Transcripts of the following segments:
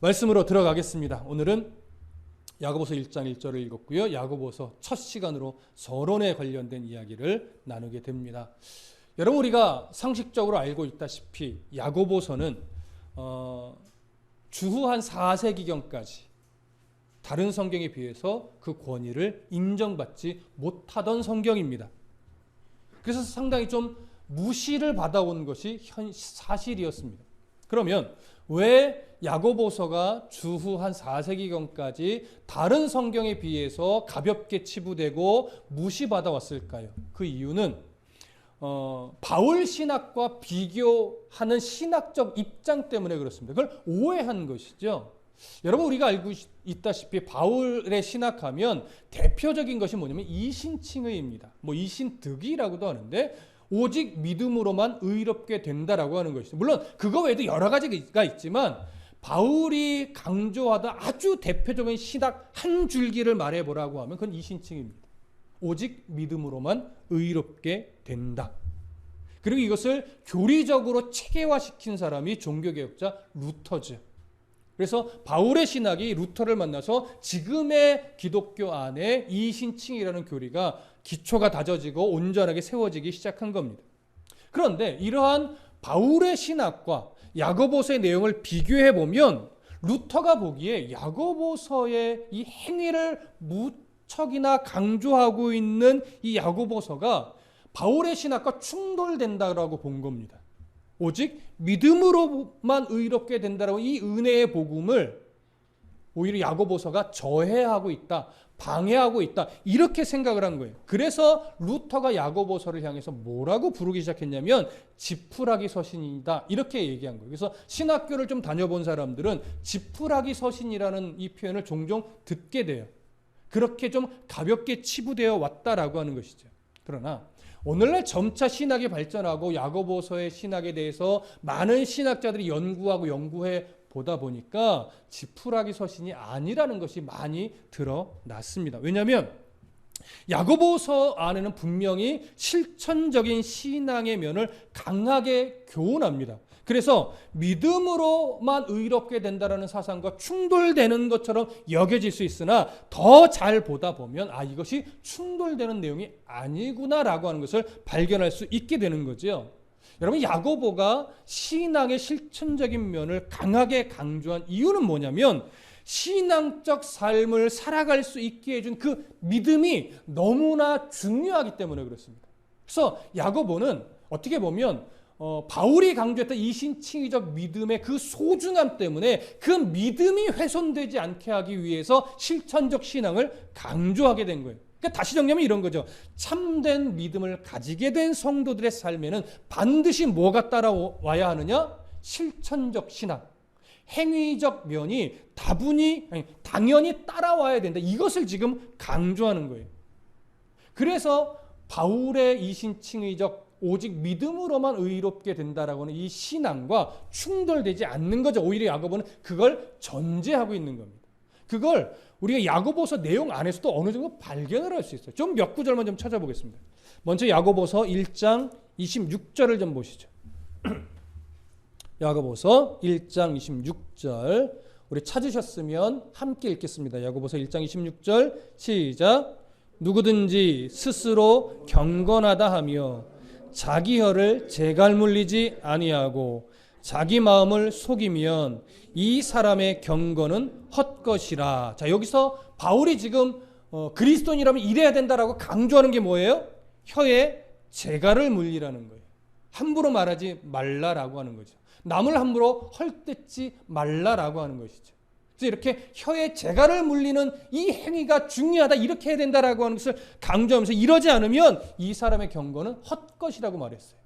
말씀으로 들어가겠습니다. 오늘은 야고보서 1장 1절을 읽었고요. 야고보서 첫 시간으로 서론에 관련된 이야기를 나누게 됩니다. 여러분, 우리가 상식적으로 알고 있다시피 야고보서는 주후 한 4세기경까지 다른 성경에 비해서 그 권위를 인정받지 못하던 성경입니다. 그래서 상당히 좀 무시를 받아온 것이 사실이었습니다. 그러면 왜 야고보서가 주후 한 4세기경까지 다른 성경에 비해서 가볍게 치부되고 무시받아왔을까요? 그 이유는 바울 신학과 비교하는 신학적 입장 때문에 그렇습니다. 그걸 오해한 것이죠. 여러분, 우리가 알고 있다시피 바울의 신학하면 대표적인 것이 뭐냐면 이신칭의입니다. 이신득이라고도 하는데 오직 믿음으로만 의롭게 된다라고 하는 것이죠. 물론 그거 외에도 여러 가지가 있지만 바울이 강조하다 아주 대표적인 신학 한 줄기를 말해보라고 하면 그건 이신칭입니다. 오직 믿음으로만 의롭게 된다. 그리고 이것을 교리적으로 체계화시킨 사람이 종교개혁자 루터죠. 그래서 바울의 신학이 루터를 만나서 지금의 기독교 안에 이신칭이라는 교리가 기초가 다져지고 온전하게 세워지기 시작한 겁니다. 그런데 이러한 바울의 신학과 야고보서의 내용을 비교해 보면 루터가 보기에 야고보서의 이 행위를 무척이나 강조하고 있는 이 야고보서가 바울의 신학과 충돌된다라고 본 겁니다. 오직 믿음으로만 의롭게 된다라고 이 은혜의 복음을 오히려 야고보서가 저해하고 있다, 방해하고 있다, 이렇게 생각을 한 거예요. 그래서 루터가 야고보서를 향해서 뭐라고 부르기 시작했냐면 지푸라기 서신이다, 이렇게 얘기한 거예요. 그래서 신학교를 좀 다녀본 사람들은 지푸라기 서신이라는 이 표현을 종종 듣게 돼요. 그렇게 좀 가볍게 치부되어 왔다라고 하는 것이죠. 그러나 오늘날 점차 신학이 발전하고 야고보서의 신학에 대해서 많은 신학자들이 연구해 보다 보니까 지푸라기 서신이 아니라는 것이 많이 드러났습니다. 왜냐하면 야고보서 안에는 분명히 실천적인 신앙의 면을 강하게 교훈합니다. 그래서 믿음으로만 의롭게 된다는 사상과 충돌되는 것처럼 여겨질 수 있으나 더 잘 보다 보면 이것이 충돌되는 내용이 아니구나라고 하는 것을 발견할 수 있게 되는 거죠. 여러분, 야고보가 신앙의 실천적인 면을 강하게 강조한 이유는 뭐냐면 신앙적 삶을 살아갈 수 있게 해준 그 믿음이 너무나 중요하기 때문에 그렇습니다. 그래서 야고보는 어떻게 보면 바울이 강조했던 이신칭의적 믿음의 그 소중함 때문에 그 믿음이 훼손되지 않게 하기 위해서 실천적 신앙을 강조하게 된 거예요. 그러니까 다시 정리하면 이런 거죠. 참된 믿음을 가지게 된 성도들의 삶에는 반드시 뭐가 따라와야 하느냐? 실천적 신앙, 행위적 면이 당연히 따라와야 된다. 이것을 지금 강조하는 거예요. 그래서 바울의 이신칭의적 오직 믿음으로만 의롭게 된다라고 하는 이 신앙과 충돌되지 않는 거죠. 오히려 야고보는 그걸 전제하고 있는 겁니다. 그걸 우리가 야고보서 내용 안에서도 어느 정도 발견을 할 수 있어요. 좀 몇 구절만 좀 찾아보겠습니다. 먼저 야고보서 1장 26절을 좀 보시죠. 야고보서 1장 26절 우리 찾으셨으면 함께 읽겠습니다. 야고보서 1장 26절 시작. 누구든지 스스로 경건하다 하며 자기 혀를 재갈 물리지 아니하고 자기 마음을 속이면 이 사람의 경건은 헛것이라. 자, 여기서 바울이 지금 그리스도인이라면 이래야 된다라고 강조하는 게 뭐예요? 혀에 재갈을 물리라는 거예요. 함부로 말하지 말라라고 하는 거죠. 남을 함부로 헐뜯지 말라라고 하는 것이죠. 그래서 이렇게 혀에 재갈을 물리는 이 행위가 중요하다, 이렇게 해야 된다라고 하는 것을 강조하면서 이러지 않으면 이 사람의 경건은 헛것이라고 말했어요.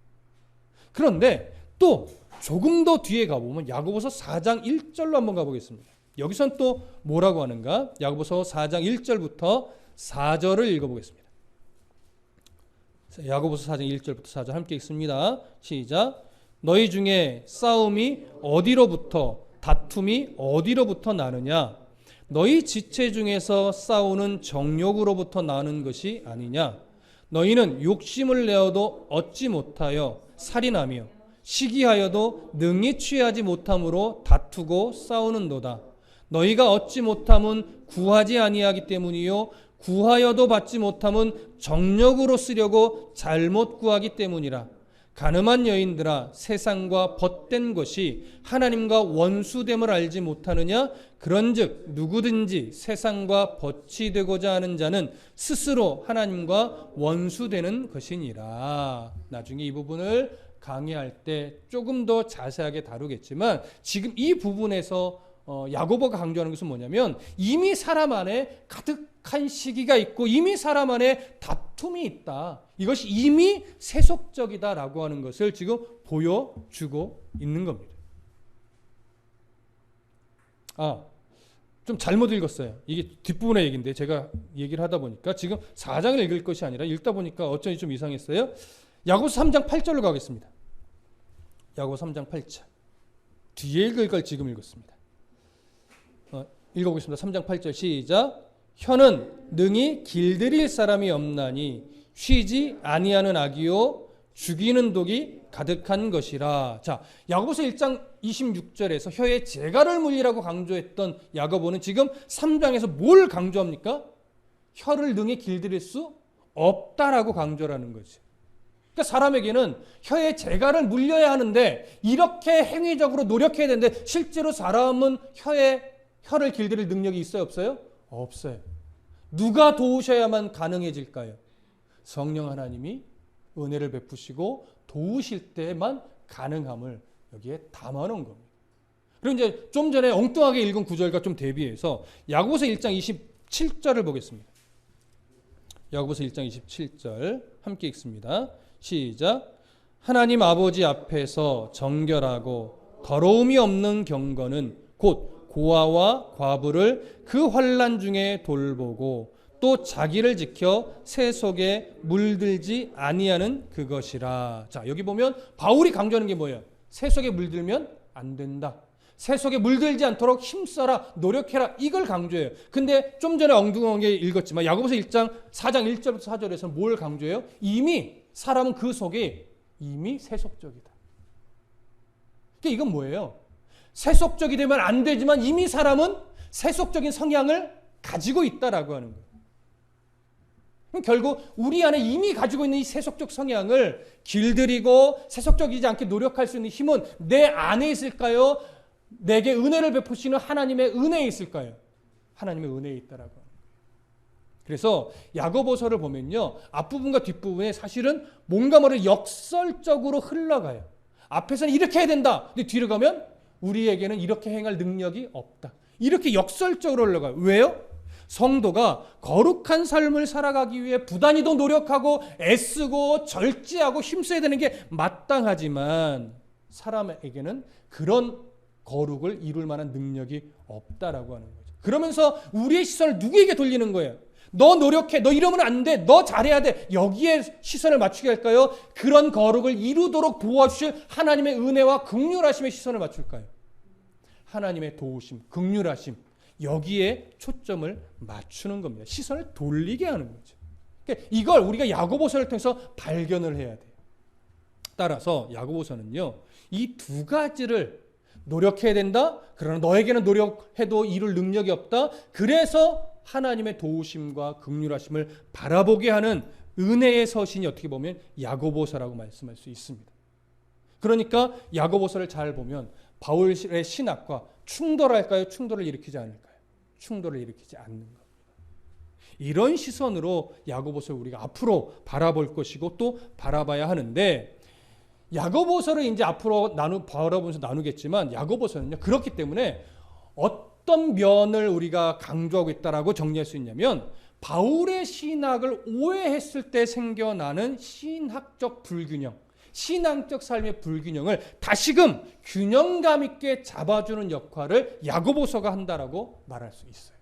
그런데 또 조금 더 뒤에 가보면 야고보서 4장 1절로 한번 가보겠습니다. 여기선 또 뭐라고 하는가? 야고보서 4장 1절부터 4절을 읽어보겠습니다. 야고보서 4장 1절부터 4절 함께 읽습니다. 시작. 너희 중에 싸움이 어디로부터 다툼이 어디로부터 나느냐? 너희 지체 중에서 싸우는 정욕으로부터 나는 것이 아니냐? 너희는 욕심을 내어도 얻지 못하여 살인하며 시기하여도 능히 취하지 못함으로 다투고 싸우는도다. 너희가 얻지 못함은 구하지 아니하기 때문이요 구하여도 받지 못함은 정력으로 쓰려고 잘못 구하기 때문이라. 가늠한 여인들아, 세상과 벗된 것이 하나님과 원수됨을 알지 못하느냐? 그런즉 누구든지 세상과 벗이 되고자 하는 자는 스스로 하나님과 원수되는 것이니라. 나중에 이 부분을 강의할 때 조금 더 자세하게 다루겠지만, 지금 이 부분에서 야고보가 강조하는 것은 뭐냐면, 이미 사람 안에 가득한 시기가 있고 이미 사람 안에 다툼이 있다. 이것이 이미 세속적이다라고 하는 것을 지금 보여주고 있는 겁니다. 좀 잘못 읽었어요. 이게 뒷부분의 얘기인데 제가 얘기를 하다 보니까 지금 4장을 읽을 것이 아니라 읽다 보니까 어쩐지 좀 이상했어요. 야고보서 3장 8절로 가겠습니다. 야고보서 3장 8절. 뒤에 읽을 걸 지금 읽었습니다. 읽어보겠습니다. 3장 8절 시작. 혀는 능히 길들일 사람이 없나니 쉬지 아니하는 악이요 죽이는 독이 가득한 것이라. 자, 야고보서 1장 26절에서 혀에 재갈을 물리라고 강조했던 야고보는 지금 3장에서 뭘 강조합니까? 혀를 능히 길들일 수 없다라고 강조하는 거죠. 그러니까 사람에게는 혀에 재갈을 물려야 하는데, 이렇게 행위적으로 노력해야 되는데, 실제로 사람은 혀를 길들일 능력이 있어요, 없어요? 없어요. 누가 도우셔야만 가능해질까요? 성령 하나님이 은혜를 베푸시고 도우실 때만 가능함을 여기에 담아놓은 겁니다. 그리고 이제 좀 전에 엉뚱하게 읽은 구절과 좀 대비해서 야고보서 1장 27절을 보겠습니다. 야고보서 1장 27절 함께 읽습니다. 시작. 하나님 아버지 앞에서 정결하고 더러움이 없는 경건은 곧 고아와 과부를 그 환난 중에 돌보고 또 자기를 지켜 새 속에 물들지 아니하는 그것이라. 자, 여기 보면 바울이 강조하는 게 뭐예요? 새 속에 물들면 안 된다. 새 속에 물들지 않도록 힘써라, 노력해라, 이걸 강조해요. 근데 좀 전에 엉뚱하게 읽었지만 야고보서 1장 4장 1절부터 4절에서 뭘 강조해요? 이미 사람은 그 속에 이미 세속적이다. 그러니까 이건 뭐예요? 세속적이 되면 안 되지만 이미 사람은 세속적인 성향을 가지고 있다라고 하는 거예요. 결국 우리 안에 이미 가지고 있는 이 세속적 성향을 길들이고 세속적이지 않게 노력할 수 있는 힘은 내 안에 있을까요? 내게 은혜를 베푸시는 하나님의 은혜에 있을까요? 하나님의 은혜에 있다라고 합니다. 그래서 야고보서를 보면요, 앞부분과 뒷부분에 사실은 뭔가 역설적으로 흘러가요. 앞에서는 이렇게 해야 된다. 근데 뒤로 가면 우리에게는 이렇게 행할 능력이 없다. 이렇게 역설적으로 흘러가요. 왜요? 성도가 거룩한 삶을 살아가기 위해 부단히도 노력하고 애쓰고 절제하고 힘써야 되는 게 마땅하지만 사람에게는 그런 거룩을 이룰 만한 능력이 없다라고 하는 거죠. 그러면서 우리의 시선을 누구에게 돌리는 거예요? 너 노력해, 너 이러면 안 돼, 너 잘해야 돼, 여기에 시선을 맞추게 할까요? 그런 거룩을 이루도록 도와주실 하나님의 은혜와 긍휼하심의 시선을 맞출까요? 하나님의 도우심, 긍휼하심, 여기에 초점을 맞추는 겁니다. 시선을 돌리게 하는 거죠. 그러니까 이걸 우리가 야고보서를 통해서 발견을 해야 돼요. 따라서 야고보서는요, 이 두 가지를 노력해야 된다. 그러나 너에게는 노력해도 이룰 능력이 없다. 그래서 하나님의 도우심과 긍휼하심을 바라보게 하는 은혜의 서신이 어떻게 보면 야고보서라고 말씀할 수 있습니다. 그러니까 야고보서를 잘 보면 바울의 신학과 충돌할까요? 충돌을 일으키지 않을까요? 충돌을 일으키지 않는 겁니다. 이런 시선으로 야고보서를 우리가 앞으로 바라볼 것이고 또 바라봐야 하는데, 야고보서를 이제 앞으로 바라보면서 나누겠지만 야고보서는요, 그렇기 때문에 어떤 면을 우리가 강조하고 있다라고 정리할 수 있냐면, 바울의 신학을 오해했을 때 생겨나는 신학적 불균형, 신앙적 삶의 불균형을 다시금 균형감 있게 잡아주는 역할을 야고보서가 한다라고 말할 수 있어요.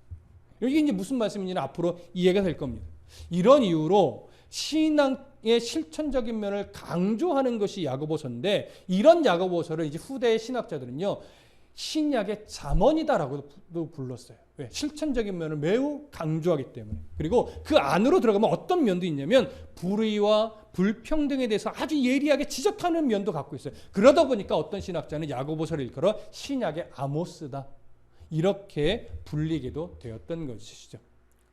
이게 이제 무슨 말씀인지는 앞으로 이해가 될 겁니다. 이런 이유로 신앙의 실천적인 면을 강조하는 것이 야고보서인데, 이런 야고보서를 이제 후대의 신학자들은요, 신약의 잠언이다라고도 불렀어요. 왜? 실천적인 면을 매우 강조하기 때문에. 그리고 그 안으로 들어가면 어떤 면도 있냐면 불의와 불평등에 대해서 아주 예리하게 지적하는 면도 갖고 있어요. 그러다 보니까 어떤 신학자는 야고보서를 일컬어 신약의 아모스다, 이렇게 불리게도 되었던 것이죠.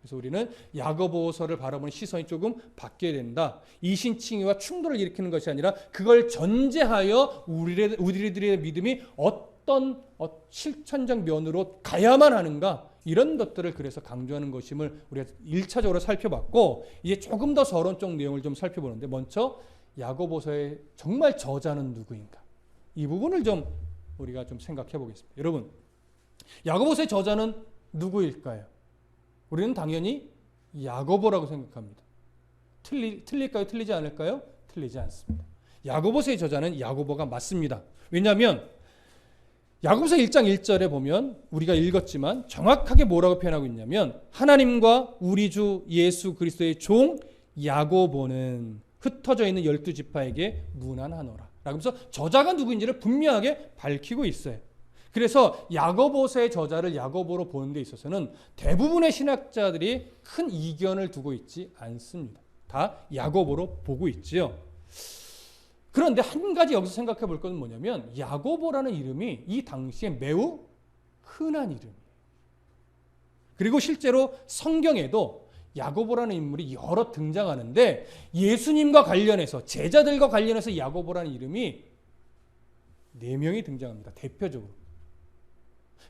그래서 우리는 야고보서를 바라보는 시선이 조금 바뀌어야 된다. 이신칭의와 충돌을 일으키는 것이 아니라 그걸 전제하여 우리들의 믿음이 어떤 실천적 면으로 가야만 하는가, 이런 것들을 그래서 강조하는 것임을 우리가 1차적으로 살펴봤고, 이제 조금 더 서론적 내용을 좀 살펴보는데, 먼저 야고보서의 정말 저자는 누구인가, 이 부분을 좀 우리가 좀 생각해 보겠습니다. 여러분, 야고보서의 저자는 누구일까요? 우리는 당연히 야고보라고 생각합니다. 틀릴까요? 틀리지 않을까요? 틀리지 않습니다. 야고보서의 저자는 야고보가 맞습니다. 왜냐하면 야고보서 1장 1절에 보면 우리가 읽었지만 정확하게 뭐라고 표현하고 있냐면, 하나님과 우리 주 예수 그리스도의 종 야고보는 흩어져 있는 12지파에게 문안하노라 라면서 저자가 누구인지를 분명하게 밝히고 있어요. 그래서 야고보서의 저자를 야고보로 보는 데 있어서는 대부분의 신학자들이 큰 이견을 두고 있지 않습니다. 다 야고보로 보고 있지요. 그런데 한 가지 여기서 생각해 볼 것은 뭐냐면, 야고보라는 이름이 이 당시에 매우 흔한 이름이에요. 그리고 실제로 성경에도 야고보라는 인물이 여러 등장하는데, 예수님과 관련해서, 제자들과 관련해서 야고보라는 이름이 4명이 등장합니다. 대표적으로.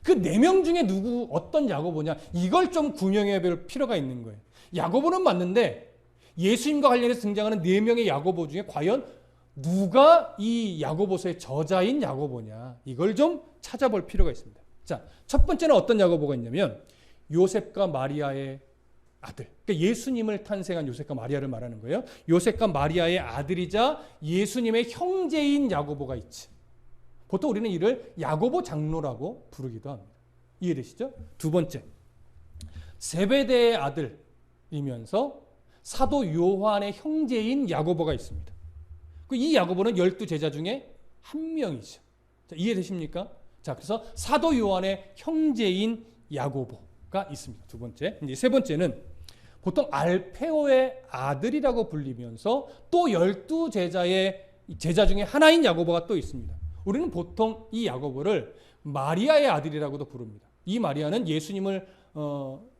그 4명 중에 어떤 야고보냐, 이걸 좀 구명해 볼 필요가 있는 거예요. 야고보는 맞는데 예수님과 관련해서 등장하는 4명의 야고보 중에 과연 누가 이 야고보서의 저자인 야고보냐, 이걸 좀 찾아볼 필요가 있습니다. 자, 첫 번째는 어떤 야고보가 있냐면 요셉과 마리아의 아들, 그러니까 예수님을 탄생한 요셉과 마리아를 말하는 거예요. 요셉과 마리아의 아들이자 예수님의 형제인 야고보가 있지. 보통 우리는 이를 야고보 장로라고 부르기도 합니다. 이해되시죠? 두 번째, 세베대의 아들이면서 사도 요한의 형제인 야고보가 있습니다. 이 야고보는 12제자 중에 한 명이죠. 자, 이해되십니까? 자, 그래서 사도 요한의 형제인 야고보가 있습니다. 두 번째. 이제 세 번째는 보통 알페오의 아들이라고 불리면서 또 12제자의 제자 중에 하나인 야고보가 또 있습니다. 우리는 보통 이 야고보를 마리아의 아들이라고도 부릅니다. 이 마리아는 예수님을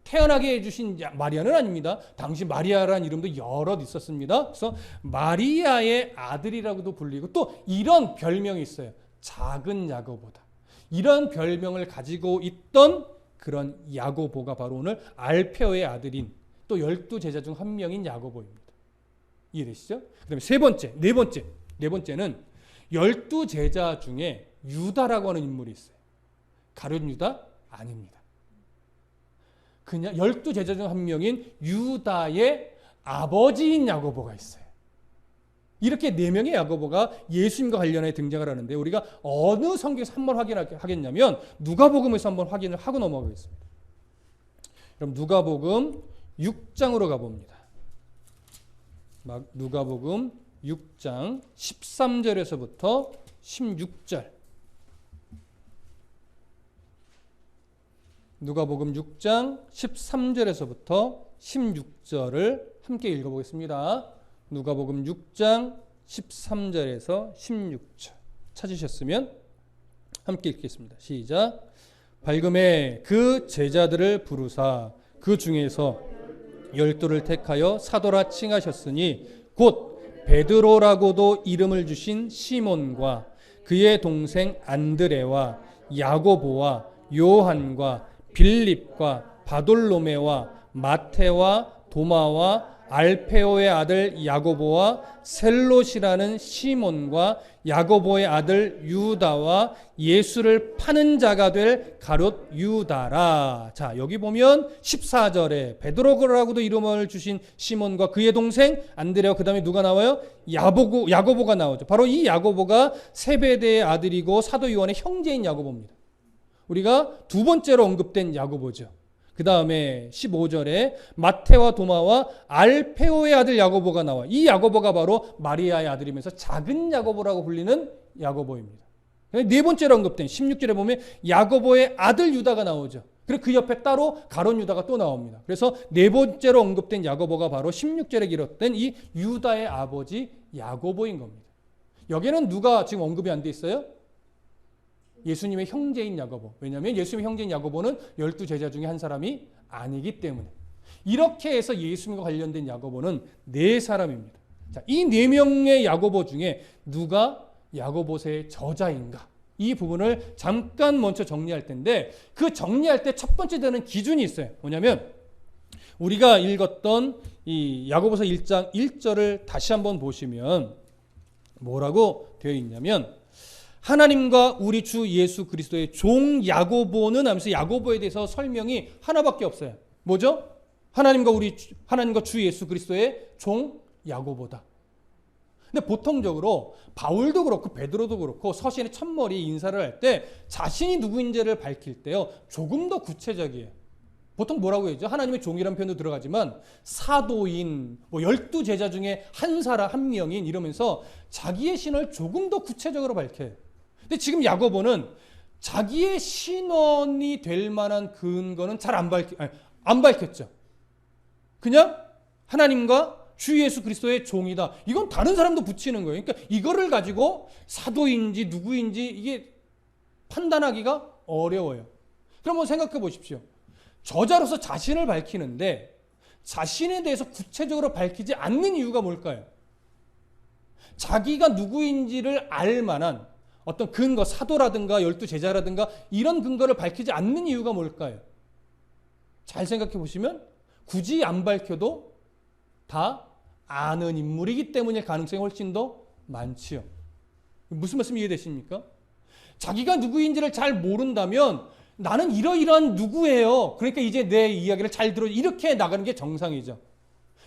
태어나게 해주신 마리아는 아닙니다. 당시 마리아라는 이름도 여럿 있었습니다. 그래서 마리아의 아들이라고도 불리고, 또 이런 별명이 있어요. 작은 야고보다. 이런 별명을 가지고 있던 그런 야고보가 바로 오늘 알페오의 아들인 또 12제자 중 한 명인 야고보입니다. 이해되시죠? 그 다음에 네 번째는 12제자 중에 유다라고 하는 인물이 있어요. 가룟 유다? 아닙니다. 그냥 12제자 중 한 명인 유다의 아버지인 야고보가 있어요. 이렇게 4명의 야고보가 예수님과 관련해 등장을 하는데, 우리가 어느 성경에서 한번 확인하겠냐면 누가복음에서 한번 확인을 하고 넘어가겠습니다. 그럼 누가복음 6장으로 가봅니다. 누가복음 6장 13절에서부터 16절. 누가복음 6장 13절에서부터 16절을 함께 읽어보겠습니다. 누가복음 6장 13절에서 16절 찾으셨으면 함께 읽겠습니다. 시작. 발금에 그 제자들을 부르사 그 중에서 12를 택하여 사도라 칭하셨으니 곧 베드로라고도 이름을 주신 시몬과 그의 동생 안드레와 야고보와 요한과 빌립과 바돌로메와 마테와 도마와 알페오의 아들 야고보와 셀롯이라는 시몬과 야고보의 아들 유다와 예수를 파는 자가 될 가룟 유다라. 자, 여기 보면 14절에 베드로라고도 이름을 주신 시몬과 그의 동생 안드레와 그 다음에 누가 나와요? 야고보가 나오죠. 바로 이 야고보가 세베대의 아들이고 사도 요한의 형제인 야고보입니다. 우리가 두 번째로 언급된 야고보죠. 그 다음에 15절에 마테와 도마와 알페오의 아들 야고보가 나와. 이 야고보가 바로 마리아의 아들이면서 작은 야고보라고 불리는 야고보입니다. 네 번째로 언급된 16절에 보면 야고보의 아들 유다가 나오죠. 그리고 그 옆에 따로 가룟 유다가 또 나옵니다. 그래서 네 번째로 언급된 야고보가 바로 16절에 기록된 이 유다의 아버지 야고보인 겁니다. 여기에는 누가 지금 언급이 안 돼 있어요? 예수님의 형제인 야고보. 왜냐하면 예수님의 형제인 야고보는 12제자 중에 한 사람이 아니기 때문에. 이렇게 해서 예수님과 관련된 야고보는 네 사람입니다. 자, 이 네 명의 야고보 중에 누가 야고보서의 저자인가? 이 부분을 잠깐 먼저 정리할 텐데, 그 정리할 때 첫 번째 되는 기준이 있어요. 뭐냐면 우리가 읽었던 이 야고보서 1장 1절을 다시 한번 보시면 뭐라고 되어 있냐면, 하나님과 우리 주 예수 그리스도의 종 야고보는 하면서 야고보에 대해서 설명이 하나밖에 없어요. 뭐죠? 하나님과 주 예수 그리스도의 종 야고보다. 근데 보통적으로 바울도 그렇고 베드로도 그렇고 서신의 첫머리 인사를 할 때 자신이 누구인지를 밝힐 때요, 조금 더 구체적이에요. 보통 뭐라고 해야죠? 하나님의 종이라는 표현도 들어가지만 사도인, 12제자 중에 한 명인 이러면서 자기의 신을 조금 더 구체적으로 밝혀요. 근데 지금 야고보는 자기의 신원이 될 만한 근거는 잘 안 밝혔죠. 그냥 하나님과 주 예수 그리스도의 종이다. 이건 다른 사람도 붙이는 거예요. 그러니까 이거를 가지고 사도인지 누구인지 이게 판단하기가 어려워요. 그럼 한번 생각해 보십시오. 저자로서 자신을 밝히는데 자신에 대해서 구체적으로 밝히지 않는 이유가 뭘까요? 자기가 누구인지를 알 만한 어떤 근거, 사도라든가 12제자라든가 이런 근거를 밝히지 않는 이유가 뭘까요? 잘 생각해 보시면 굳이 안 밝혀도 다 아는 인물이기 때문일 가능성이 훨씬 더 많지요. 무슨 말씀 이해되십니까? 자기가 누구인지를 잘 모른다면 나는 이러이러한 누구예요. 그러니까 이제 내 이야기를 잘 들어, 이렇게 나가는 게 정상이죠.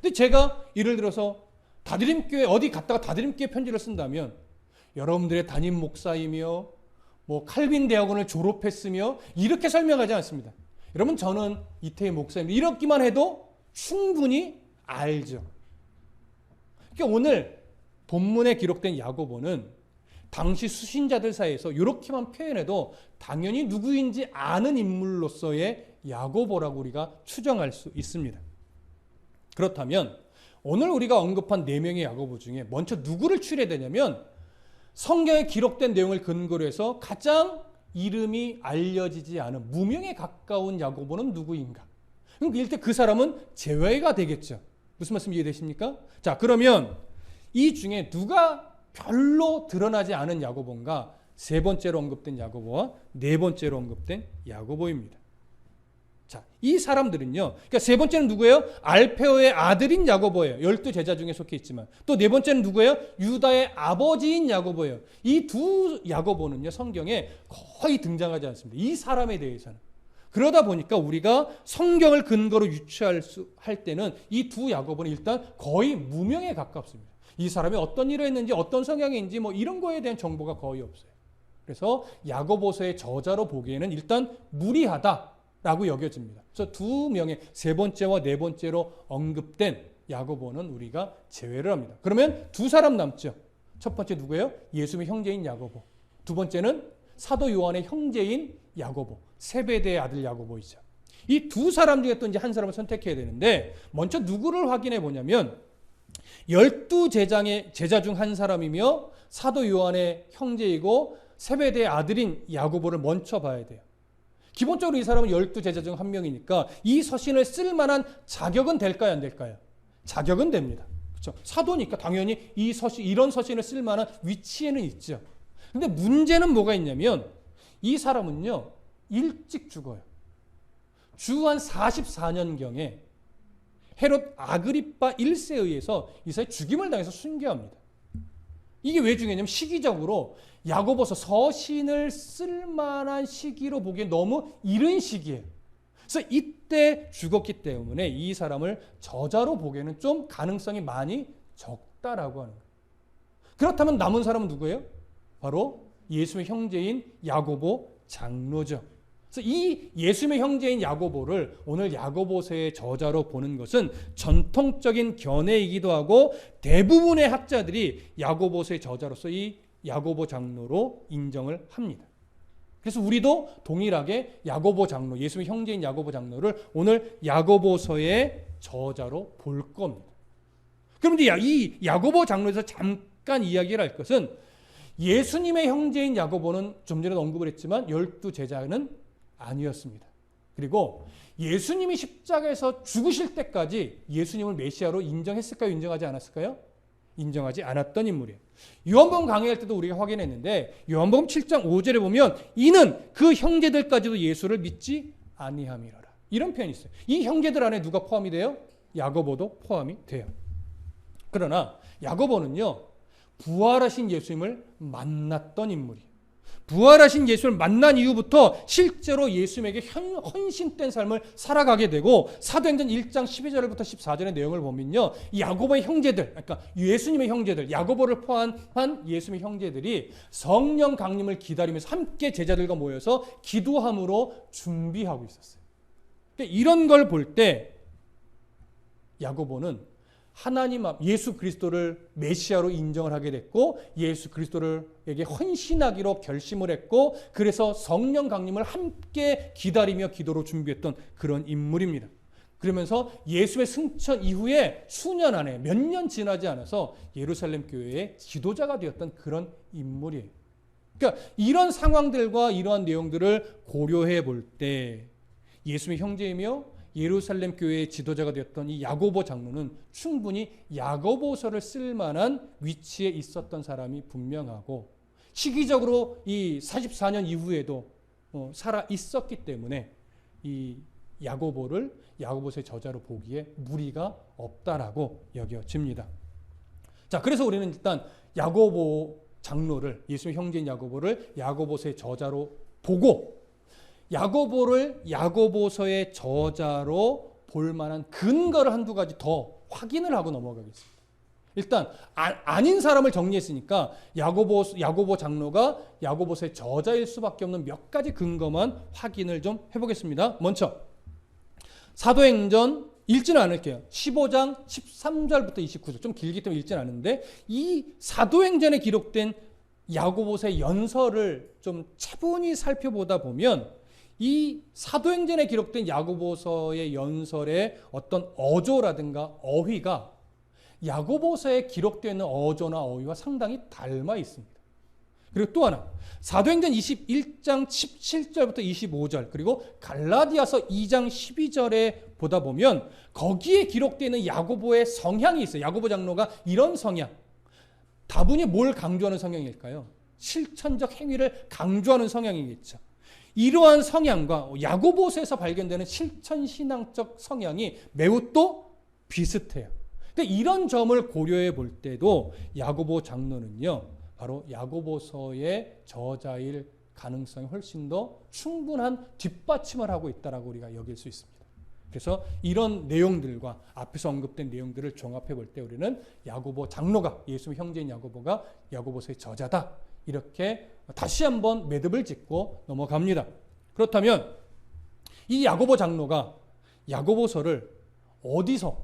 근데 제가 예를 들어서 다드림교회 어디 갔다가 다드림교회 편지를 쓴다면 여러분들의 담임 목사이며 칼빈 대학원을 졸업했으며 이렇게 설명하지 않습니다. 여러분 저는 이태희 목사입니다. 이렇기만 해도 충분히 알죠. 그러니까 오늘 본문에 기록된 야고보는 당시 수신자들 사이에서 이렇게만 표현해도 당연히 누구인지 아는 인물로서의 야고보라고 우리가 추정할 수 있습니다. 그렇다면 오늘 우리가 언급한 4명의 야고보 중에 먼저 누구를 추려야 되냐면, 성경에 기록된 내용을 근거로 해서 가장 이름이 알려지지 않은 무명에 가까운 야고보는 누구인가? 그럼 일단 그 사람은 제외가 되겠죠. 무슨 말씀 이해되십니까? 자, 그러면 이 중에 누가 별로 드러나지 않은 야고보인가? 세 번째로 언급된 야고보와 네 번째로 언급된 야고보입니다. 자, 이 사람들은요, 그러니까 세 번째는 누구예요? 알페오의 아들인 야고보예요. 12제자 중에 속해 있지만. 또 네 번째는 누구예요? 유다의 아버지인 야고보예요. 이 두 야고보는요, 성경에 거의 등장하지 않습니다. 이 사람에 대해서는. 그러다 보니까 우리가 성경을 근거로 할 때는 이 두 야고보는 일단 거의 무명에 가깝습니다. 이 사람이 어떤 일을 했는지, 어떤 성향인지 이런 거에 대한 정보가 거의 없어요. 그래서 야고보서의 저자로 보기에는 일단 무리하다라고 여겨집니다. 그래서 두 명의 세 번째와 네 번째로 언급된 야고보는 우리가 제외를 합니다. 그러면 두 사람 남죠. 첫 번째 누구예요? 예수님의 형제인 야고보. 두 번째는 사도 요한의 형제인 야고보, 세베대의 아들 야고보이죠. 이 두 사람 중에 또 이제 한 사람을 선택해야 되는데, 먼저 누구를 확인해 보냐면 12제자 중 한 사람이며 사도 요한의 형제이고 세베대의 아들인 야고보를 먼저 봐야 돼요. 기본적으로 이 사람은 12제자 중 한 명이니까 이 서신을 쓸 만한 자격은 될까요, 안 될까요? 자격은 됩니다. 그렇죠? 사도니까 당연히 이런 서신을 쓸 만한 위치에는 있죠. 근데 문제는 뭐가 있냐면 이 사람은요, 일찍 죽어요. 주 한 44년경에 헤롯 아그리파 1세에 의해서 이 사람이 죽임을 당해서 순교합니다. 이게 왜 중요하냐면 시기적으로 야고보서 서신을 쓸 만한 시기로 보기엔 너무 이른 시기예요. 그래서 이때 죽었기 때문에 이 사람을 저자로 보기에는 좀 가능성이 많이 적다라고 하는 거예요. 그렇다면 남은 사람은 누구예요? 바로 예수의 형제인 야고보 장로죠. 그래서 이 예수의 형제인 야고보를 오늘 야고보서의 저자로 보는 것은 전통적인 견해이기도 하고, 대부분의 학자들이 야고보서의 저자로서 이 야고보 장로로 인정을 합니다. 그래서 우리도 동일하게 야고보 장로, 예수님의 형제인 야고보 장로를 오늘 야고보서의 저자로 볼 겁니다. 그런데 이 야고보 장로에서 잠깐 이야기를 할 것은 예수님의 형제인 야고보는 좀 전에 언급을 했지만 12제자는 아니었습니다. 그리고 예수님이 십자가에서 죽으실 때까지 예수님을 메시아로 인정했을까요? 인정하지 않았을까요? 인정하지 않았던 인물이에요. 요한복음 강의할 때도 우리가 확인했는데 요한복음 7장 5절에 보면 이는 그 형제들까지도 예수를 믿지 아니함이로라. 이런 표현이 있어요. 이 형제들 안에 누가 포함이 돼요? 야고보도 포함이 돼요. 그러나 야고보는요, 부활하신 예수님을 만났던 인물이에요. 부활하신 예수를 만난 이후부터 실제로 예수님에게 헌신된 삶을 살아가게 되고 사도행전 1장 12절부터 14절의 내용을 보면요, 야고보의 형제들, 그러니까 예수님의 형제들, 야고보를 포함한 예수님의 형제들이 성령 강림을 기다리면서 함께 제자들과 모여서 기도함으로 준비하고 있었어요. 그러니까 이런 걸 볼 때 야고보는 하나님 앞 예수 그리스도를 메시아로 인정을 하게 됐고 예수 그리스도에게 헌신하기로 결심을 했고 그래서 성령 강림을 함께 기다리며 기도로 준비했던 그런 인물입니다. 그러면서 예수의 승천 이후에 수년 안에 몇 년 지나지 않아서 예루살렘 교회의 지도자가 되었던 그런 인물이에요. 그러니까 이런 상황들과 이러한 내용들을 고려해 볼 때 예수의 형제이며 예루살렘 교회의 지도자가 되었던 이 야고보 장로는 충분히 야고보서를 쓸 만한 위치에 있었던 사람이 분명하고 시기적으로 이 44년 이후에도 살아 있었기 때문에 이 야고보서의 저자로 보기에 무리가 없다라고 여겨집니다. 자, 그래서 우리는 일단 야고보 장로를, 예수의 형제인 야고보를 야고보서의 저자로 보고 야고보를 야고보서의 저자로 볼 만한 근거를 한두 가지 더 확인을 하고 넘어가겠습니다. 일단 아닌 사람을 정리했으니까 야고보 장로가 야고보서의 저자일 수밖에 없는 몇 가지 근거만 확인을 좀 해보겠습니다. 먼저 사도행전 읽지는 않을게요. 15장 13절부터 29절 좀 길기 때문에 읽지는 않는데 이 사도행전에 기록된 야고보서의 연설을 좀 차분히 살펴보다 보면 이 사도행전에 기록된 야고보서의 연설의 어떤 어조라든가 어휘가 야고보서에 기록되어 있는 어조나 어휘와 상당히 닮아 있습니다. 그리고 또 하나 사도행전 21장 17절부터 25절 그리고 갈라디아서 2장 12절에 보다 보면 거기에 기록되어 있는 야고보의 성향이 있어요. 야고보 장로가 이런 성향, 다분히 뭘 강조하는 성향일까요? 실천적 행위를 강조하는 성향이겠죠. 이러한 성향과 야고보서에서 발견되는 실천신앙적 성향이 매우 또 비슷해요. 근데 이런 점을 고려해 볼 때도 야고보 장로는요, 바로 야고보서의 저자일 가능성이 훨씬 더 충분한 뒷받침을 하고 있다라고 우리가 여길 수 있습니다. 그래서 이런 내용들과 앞에서 언급된 내용들을 종합해 볼 때 우리는 야고보 장로가, 예수의 형제인 야고보가 야고보서의 저자다, 이렇게 다시 한번 매듭을 짓고 넘어갑니다. 그렇다면 이 야고보 장로가 야고보서를 어디서,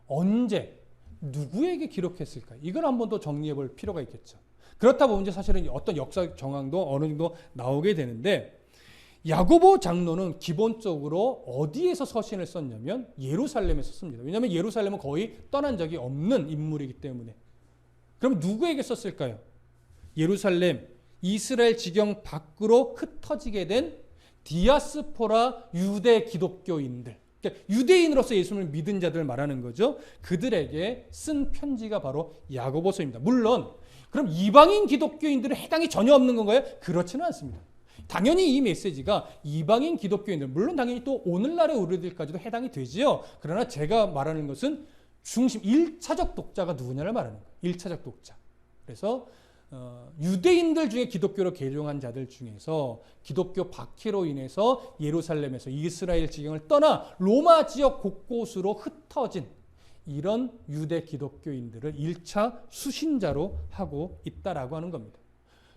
언제, 누구에게 기록했을까? 이걸 한번 더 정리해 볼 필요가 있겠죠. 그렇다 보면 이제 사실은 어떤 역사적 정황도 어느 정도 나오게 되는데 야고보 장로는 기본적으로 어디에서 서신을 썼냐면 예루살렘에서 씁니다. 왜냐하면 예루살렘은 거의 떠난 적이 없는 인물이기 때문에. 그럼 누구에게 썼을까요? 예루살렘, 이스라엘 지경 밖으로 흩어지게 된 디아스포라 유대 기독교인들, 그러니까 유대인으로서 예수님을 믿은 자들 말하는 거죠. 그들에게 쓴 편지가 바로 야고보서입니다. 물론 그럼 이방인 기독교인들은 해당이 전혀 없는 건가요? 그렇지는 않습니다. 당연히 이 메시지가 이방인 기독교인들, 물론 당연히 또 오늘날의 우리들까지도 해당이 되지요. 그러나 제가 말하는 것은 중심 1차적 독자가 누구냐를 말하는 거예요. 1차적 독자. 그래서 유대인들 중에 기독교로 개종한 자들 중에서 기독교 박해로 인해서 예루살렘에서 이스라엘 지경을 떠나 로마 지역 곳곳으로 흩어진 이런 유대 기독교인들을 1차 수신자로 하고 있다라고 하는 겁니다.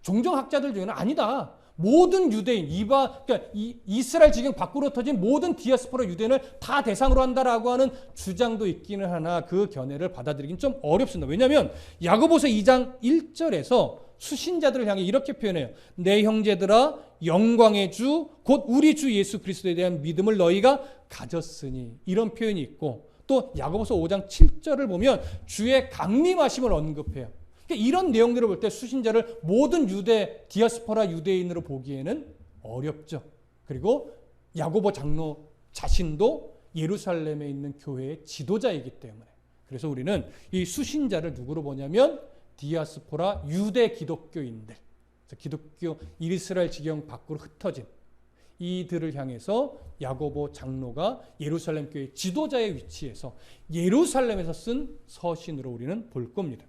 종종 학자들 중에는 아니다, 모든 유대인, 그러니까 이스라엘 지경 밖으로 흩어진 모든 디아스포라 유대인을 다 대상으로 한다라고 하는 주장도 있기는 하나 그 견해를 받아들이긴 좀 어렵습니다. 왜냐하면 야고보서 2장 1절에서 수신자들을 향해 이렇게 표현해요. 내 형제들아 영광의 주 곧 우리 주 예수 그리스도에 대한 믿음을 너희가 가졌으니 이런 표현이 있고 또 야고보서 5장 7절을 보면 주의 강림하심을 언급해요. 그러니까 이런 내용들을 볼 때 수신자를 모든 유대 디아스포라 유대인으로 보기에는 어렵죠. 그리고 야고보 장로 자신도 예루살렘에 있는 교회의 지도자이기 때문에 그래서 우리는 이 수신자를 누구로 보냐면 디아스포라 유대 기독교인들, 기독교 이스라엘 지경 밖으로 흩어진 이들을 향해서 야고보 장로가 예루살렘 교회 지도자의 위치에서 예루살렘에서 쓴 서신으로 우리는 볼 겁니다.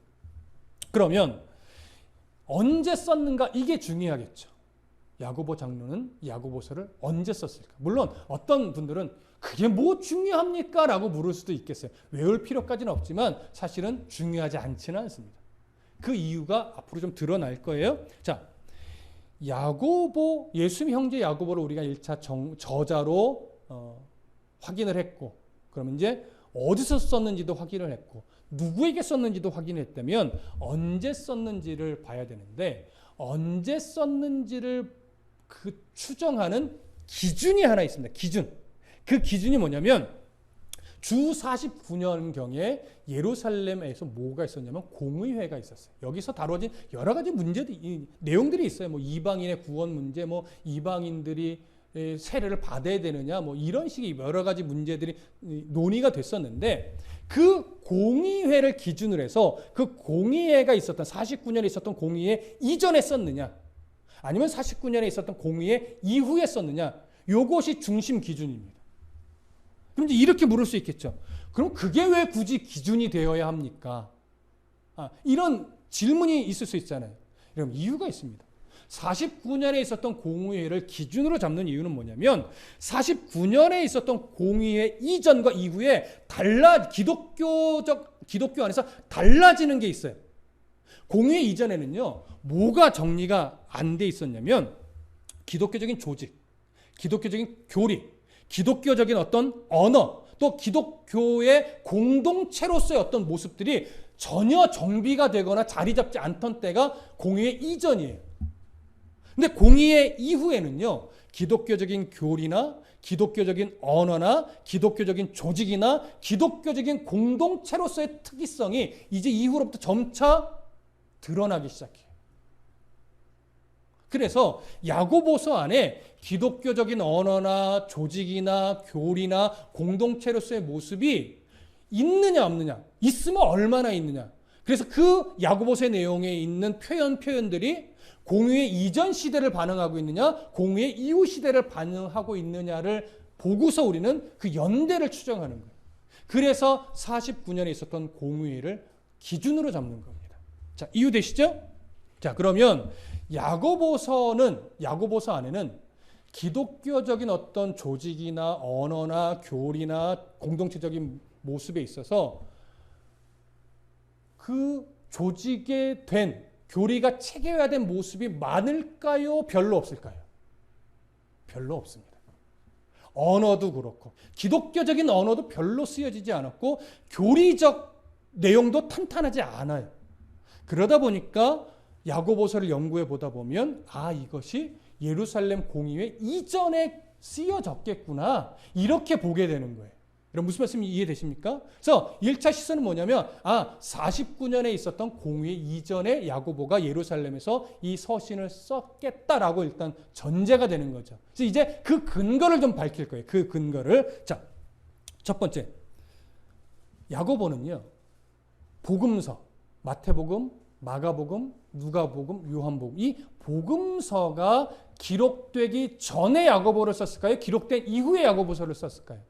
그러면 언제 썼는가 이게 중요하겠죠. 야고보 장로는 야고보서를 언제 썼을까? 물론 어떤 분들은 그게 뭐 중요합니까? 라고 물을 수도 있겠어요. 외울 필요까지는 없지만 사실은 중요하지 않지는 않습니다. 그 이유가 앞으로 좀 드러날 거예요. 자, 야고보, 예수님 형제 야고보를 우리가 1차 저자로 확인을 했고 그러면 이제 어디서 썼는지도 확인을 했고 누구에게 썼는지도 확인했다면 언제 썼는지를 봐야 되는데 언제 썼는지를 그 추정하는 기준이 하나 있습니다. 기준. 그 기준이 뭐냐면 주 49년경에 예루살렘에서 뭐가 있었냐면 공의회가 있었어요. 여기서 다뤄진 여러 가지 문제들이 내용들이 있어요. 뭐 이방인의 구원 문제, 뭐 이방인들이 세례를 받아야 되느냐, 뭐 이런 식의 여러 가지 문제들이 논의가 됐었는데 그 공의회를 기준으로 해서 그 공의회가 있었던 49년에 있었던 공의회 이전에 썼느냐, 아니면 49년에 있었던 공의회 이후에 썼느냐, 요것이 중심 기준입니다. 그럼 이제 이렇게 물을 수 있겠죠. 그럼 그게 왜 굳이 기준이 되어야 합니까? 이런 질문이 있을 수 있잖아요. 그럼 이유가 있습니다. 49년에 있었던 공의회를 기준으로 잡는 이유는 뭐냐면 49년에 있었던 공의회 이전과 이후에 기독교 안에서 달라지는 게 있어요. 공의회 이전에는요, 뭐가 정리가 안 돼 있었냐면 기독교적인 조직, 기독교적인 교리, 기독교적인 어떤 언어, 또 기독교의 공동체로서의 어떤 모습들이 전혀 정비가 되거나 자리 잡지 않던 때가 공의회 이전이에요. 근데 공의회 이후에는요, 기독교적인 교리나 기독교적인 언어나 기독교적인 조직이나 기독교적인 공동체로서의 특이성이 이제 이후로부터 점차 드러나기 시작해요. 그래서 야고보서 안에 기독교적인 언어나 조직이나 교리나 공동체로서의 모습이 있느냐 없느냐, 있으면 얼마나 있느냐. 그래서 그 야고보서의 내용에 있는 표현들이 공의회 이전 시대를 반영하고 있느냐, 공의회 이후 시대를 반영하고 있느냐를 보고서 우리는 그 연대를 추정하는 거예요. 그래서 49년에 있었던 공의회를 기준으로 잡는 겁니다. 자, 이해되시죠? 자, 그러면 야고보서 안에는 기독교적인 어떤 조직이나 언어나 교리나 공동체적인 모습에 있어서 그 조직에 된 교리가 체계화된 모습이 많을까요? 별로 없을까요? 별로 없습니다. 언어도 그렇고 기독교적인 언어도 별로 쓰여지지 않았고 교리적 내용도 탄탄하지 않아요. 그러다 보니까 야고보서를 연구해 보다 보면 이것이 예루살렘 공의회 이전에 쓰여졌겠구나, 이렇게 보게 되는 거예요. 여러분 무슨 말씀이 이해되십니까? 그래서 1차 시선은 뭐냐면 49년에 있었던 공의회 이전에 야고보가 예루살렘에서 이 서신을 썼겠다라고 일단 전제가 되는 거죠. 그래서 이제 그 근거를 좀 밝힐 거예요. 그 근거를. 자, 첫 번째, 야고보는요, 복음서, 마태복음, 마가복음, 누가복음, 요한복음, 이 복음서가 기록되기 전에 야고보를 썼을까요? 기록된 이후에 야고보서를 썼을까요?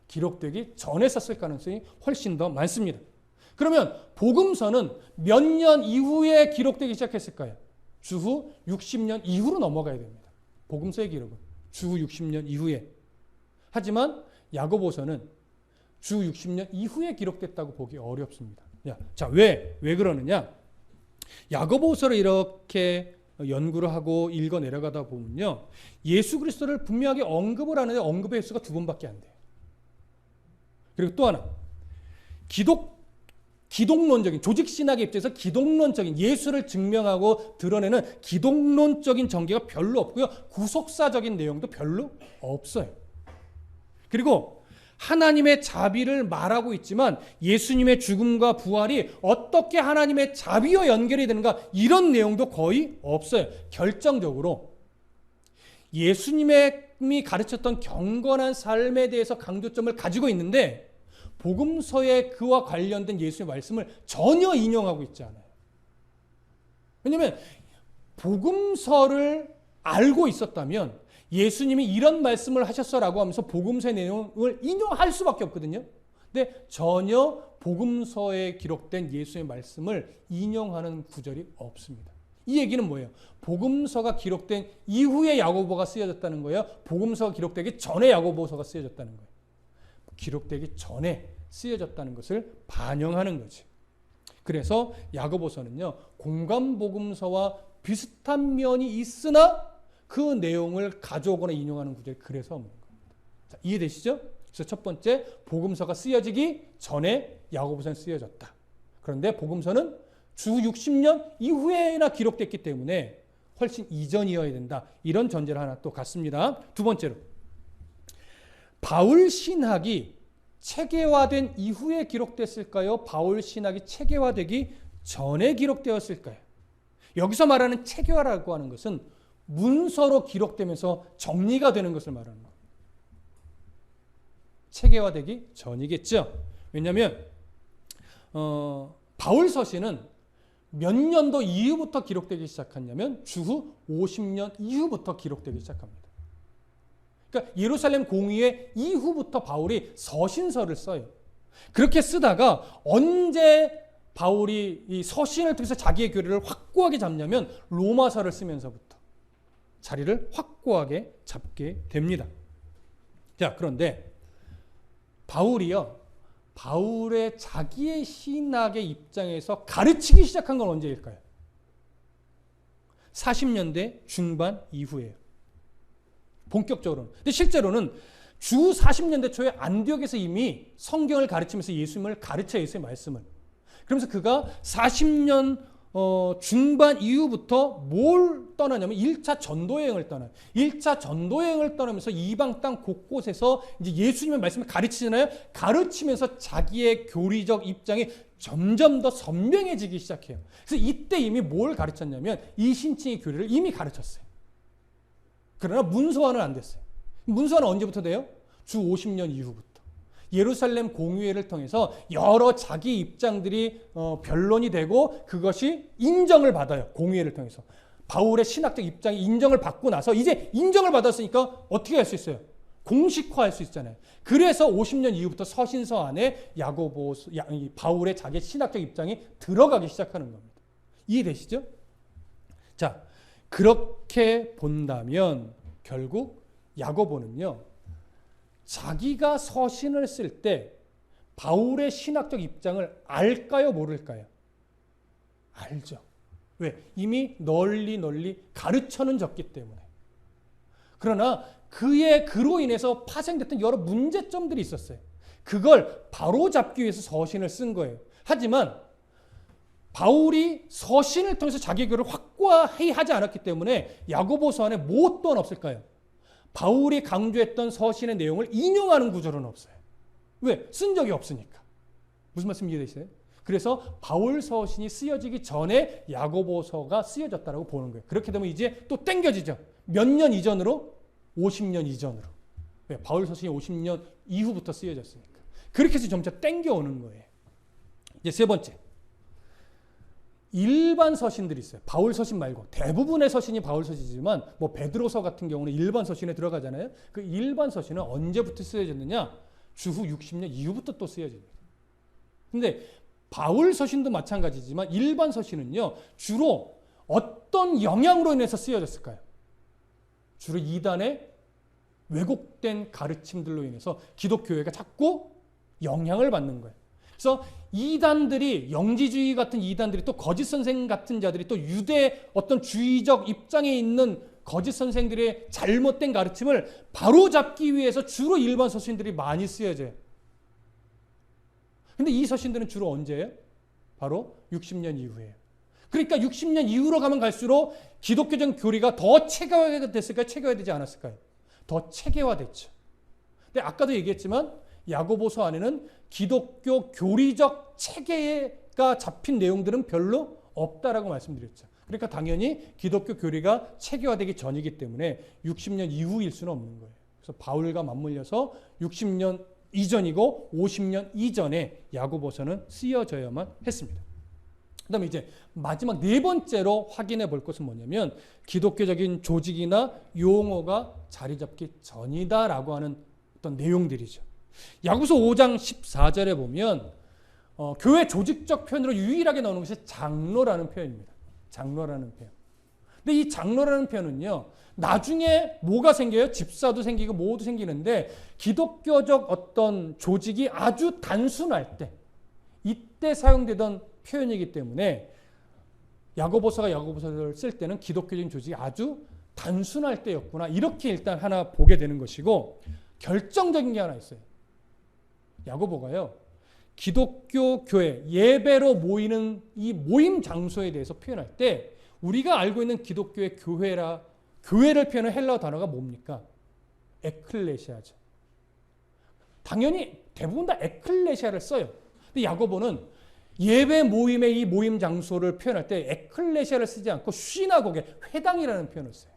기록되기 전에 썼을 가능성이 훨씬 더 많습니다. 그러면 복음서는 몇 년 이후에 기록되기 시작했을까요? 주후 60년 이후로 넘어가야 됩니다. 복음서의 기록은 주후 60년 이후에. 하지만 야고보서는 주 60년 이후에 기록됐다고 보기 어렵습니다. 자, 왜 그러느냐? 야고보서를 이렇게 연구를 하고 읽어 내려가다 보면요, 예수 그리스도를 분명하게 언급을 하는데 언급의 횟수가 2번밖에 안 돼요. 그리고 또 하나, 기독론적인, 조직신학의 입장에서 기독론적인, 예수를 증명하고 드러내는 기독론적인 전개가 별로 없고요. 구속사적인 내용도 별로 없어요. 그리고 하나님의 자비를 말하고 있지만 예수님의 죽음과 부활이 어떻게 하나님의 자비와 연결이 되는가, 이런 내용도 거의 없어요. 결정적으로 예수님이 가르쳤던 경건한 삶에 대해서 강조점을 가지고 있는데 복음서에 그와 관련된 예수의 말씀을 전혀 인용하고 있지 않아요. 왜냐하면 복음서를 알고 있었다면 예수님이 이런 말씀을 하셨어라고 하면서 복음서의 내용을 인용할 수밖에 없거든요. 근데 전혀 복음서에 기록된 예수의 말씀을 인용하는 구절이 없습니다. 이 얘기는 뭐예요? 복음서가 기록된 이후에 야고보가 쓰여졌다는 거예요? 복음서가 기록되기 전에 야고보서가 쓰여졌다는 거예요? 기록되기 전에 쓰여졌다는 것을 반영하는 거지. 그래서 야고보서는요, 공간복음서와 비슷한 면이 있으나 그 내용을 가져오거나 인용하는 구절이 그래서 없는 겁니다. 자, 이해되시죠? 그래서 첫 번째, 복음서가 쓰여지기 전에 야고보서는 쓰여졌다. 그런데 복음서는 주 60년 이후에나 기록됐기 때문에 훨씬 이전이어야 된다. 이런 전제를 하나 또 갖습니다. 두 번째로, 바울 신학이 체계화된 이후에 기록됐을까요? 바울 신학이 체계화되기 전에 기록되었을까요? 여기서 말하는 체계화라고 하는 것은 문서로 기록되면서 정리가 되는 것을 말하는 겁니다. 체계화되기 전이겠죠. 왜냐하면 바울 서신은 몇 년도 이후부터 기록되기 시작했냐면 주후 50년 이후부터 기록되기 시작합니다. 그러니까 예루살렘 공의회 이후부터 바울이 서신서를 써요. 그렇게 쓰다가 언제 바울이 이 서신을 통해서 자기의 교리를 확고하게 잡냐면 로마서를 쓰면서부터 자리를 확고하게 잡게 됩니다. 자, 그런데 바울의 자기의 신학의 입장에서 가르치기 시작한 건 언제일까요? 40년대 중반 이후예요. 본격적으로는. 근데 실제로는 주 40년대 초에 안디옥에서 이미 성경을 가르치면서 예수님을 가르쳐, 예수의 말씀을. 그러면서 그가 40년 중반 이후부터 뭘 떠나냐면 1차 전도여행을 떠나요. 1차 전도여행을 떠나면서 이방 땅 곳곳에서 이제 예수님의 말씀을 가르치잖아요. 가르치면서 자기의 교리적 입장이 점점 더 선명해지기 시작해요. 그래서 이때 이미 뭘 가르쳤냐면 이신칭의 교리를 이미 가르쳤어요. 그러나 문서화는 안 됐어요. 문서화는 언제부터 돼요? 주 50년 이후부터. 예루살렘 공의회를 통해서 여러 자기 입장들이 변론이 되고 그것이 인정을 받아요. 공의회를 통해서. 바울의 신학적 입장이 인정을 받고 나서 이제 인정을 받았으니까 어떻게 할 수 있어요? 공식화할 수 있잖아요. 그래서 50년 이후부터 서신서 안에 바울의 자기 신학적 입장이 들어가기 시작하는 겁니다. 이해되시죠? 자, 그렇게 본다면 결국 야고보는요, 자기가 서신을 쓸 때 바울의 신학적 입장을 알까요, 모를까요? 알죠. 왜? 이미 널리 가르쳐는 졌기 때문에. 그러나 그의 그로 인해서 파생됐던 여러 문제점들이 있었어요. 그걸 바로잡기 위해서 서신을 쓴 거예요. 하지만 바울이 서신을 통해서 자기 교를 확고히 하지 않았기 때문에 야고보서 안에 뭐 또한 없을까요? 바울이 강조했던 서신의 내용을 인용하는 구절은 없어요. 왜? 쓴 적이 없으니까. 무슨 말씀 이해되시나요? 그래서 바울 서신이 쓰여지기 전에 야고보서가 쓰여졌다고 보는 거예요. 그렇게 되면 이제 또 땡겨지죠. 몇 년 이전으로? 50년 이전으로. 왜? 바울 서신이 50년 이후부터 쓰여졌으니까. 그렇게 해서 점차 땡겨오는 거예요. 이제 세 번째. 일반 서신들이 있어요. 바울 서신 말고. 대부분의 서신이 바울 서신이지만 뭐 베드로서 같은 경우는 일반 서신에 들어가잖아요. 그 일반 서신은 언제부터 쓰여졌느냐? 주후 60년 이후부터 또 쓰여집니다. 근데 바울 서신도 마찬가지지만 일반 서신은요, 주로 어떤 영향으로 인해서 쓰여졌을까요? 주로 이단의 왜곡된 가르침들로 인해서 기독교회가 자꾸 영향을 받는 거예요. 그래서 이단들이, 영지주의 같은 이단들이, 또 거짓 선생 같은 자들이, 또 유대 어떤 주의적 입장에 있는 거짓 선생들의 잘못된 가르침을 바로잡기 위해서 주로 일반 서신들이 많이 쓰여져요. 근데 이 서신들은 주로 언제예요? 바로 60년 이후예요. 그러니까 60년 이후로 가면 갈수록 기독교적 교리가 더 체계화가 됐을까요? 체계화되지 않았을까요? 더 체계화됐죠. 근데 아까도 얘기했지만 야고보서 안에는 기독교 교리적 체계가 잡힌 내용들은 별로 없다라고 말씀드렸죠. 그러니까 당연히 기독교 교리가 체계화되기 전이기 때문에 60년 이후일 수는 없는 거예요. 그래서 바울과 맞물려서 60년 이전이고 50년 이전에 야고보서는 쓰여져야만 했습니다. 그 다음에 이제 마지막 네 번째로 확인해 볼 것은 뭐냐면 기독교적인 조직이나 용어가 자리 잡기 전이다라고 하는 어떤 내용들이죠. 야고보서 5장 14절에 보면 교회 조직적 표현으로 유일하게 나오는 것이 장로라는 표현입니다. 장로라는 표현. 근데 이 장로라는 표현은요, 나중에 뭐가 생겨요? 집사도 생기고 뭐도 생기는데 기독교적 어떤 조직이 아주 단순할 때, 이때 사용되던 표현이기 때문에 야고보서가 야고보서를 쓸 때는 기독교적인 조직이 아주 단순할 때였구나. 이렇게 일단 하나 보게 되는 것이고, 결정적인 게 하나 있어요. 야고보가요, 기독교 교회, 예배로 모이는 이 모임 장소에 대해서 표현할 때 우리가 알고 있는 기독교의 교회를 표현하는 헬라어 단어가 뭡니까? 에클레시아죠. 당연히 대부분 다 에클레시아를 써요. 근데 야고보는 예배 모임의 이 모임 장소를 표현할 때 에클레시아를 쓰지 않고 시나고게, 회당이라는 표현을 써요.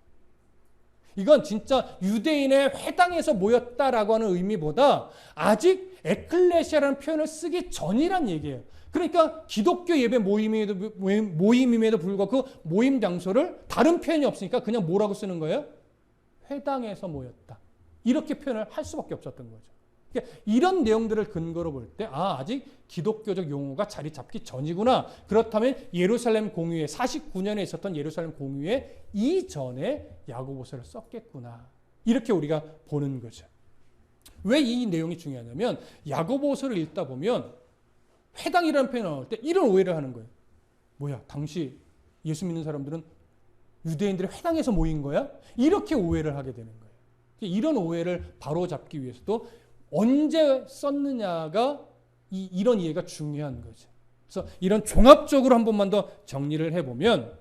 이건 진짜 유대인의 회당에서 모였다라고 하는 의미보다 아직 에클레시아라는 표현을 쓰기 전이란 얘기예요. 그러니까 기독교 예배 모임임에도 불구하고 그 모임 장소를 다른 표현이 없으니까 그냥 뭐라고 쓰는 거예요? 회당에서 모였다. 이렇게 표현을 할 수밖에 없었던 거죠. 그러니까 이런 내용들을 근거로 볼 때 아직 기독교적 용어가 자리 잡기 전이구나. 그렇다면 예루살렘 공의회 49년에 있었던 예루살렘 공의회 이전에 야고보서를 썼겠구나. 이렇게 우리가 보는 거죠. 왜 이 내용이 중요하냐면 야고보서를 읽다 보면 회당이라는 표현이 나올 때 이런 오해를 하는 거예요. 뭐야, 당시 예수 믿는 사람들은 유대인들의 회당에서 모인 거야? 이렇게 오해를 하게 되는 거예요. 이런 오해를 바로잡기 위해서도 언제 썼느냐가 이런 이해가 중요한 거죠. 그래서 이런 종합적으로 한 번만 더 정리를 해보면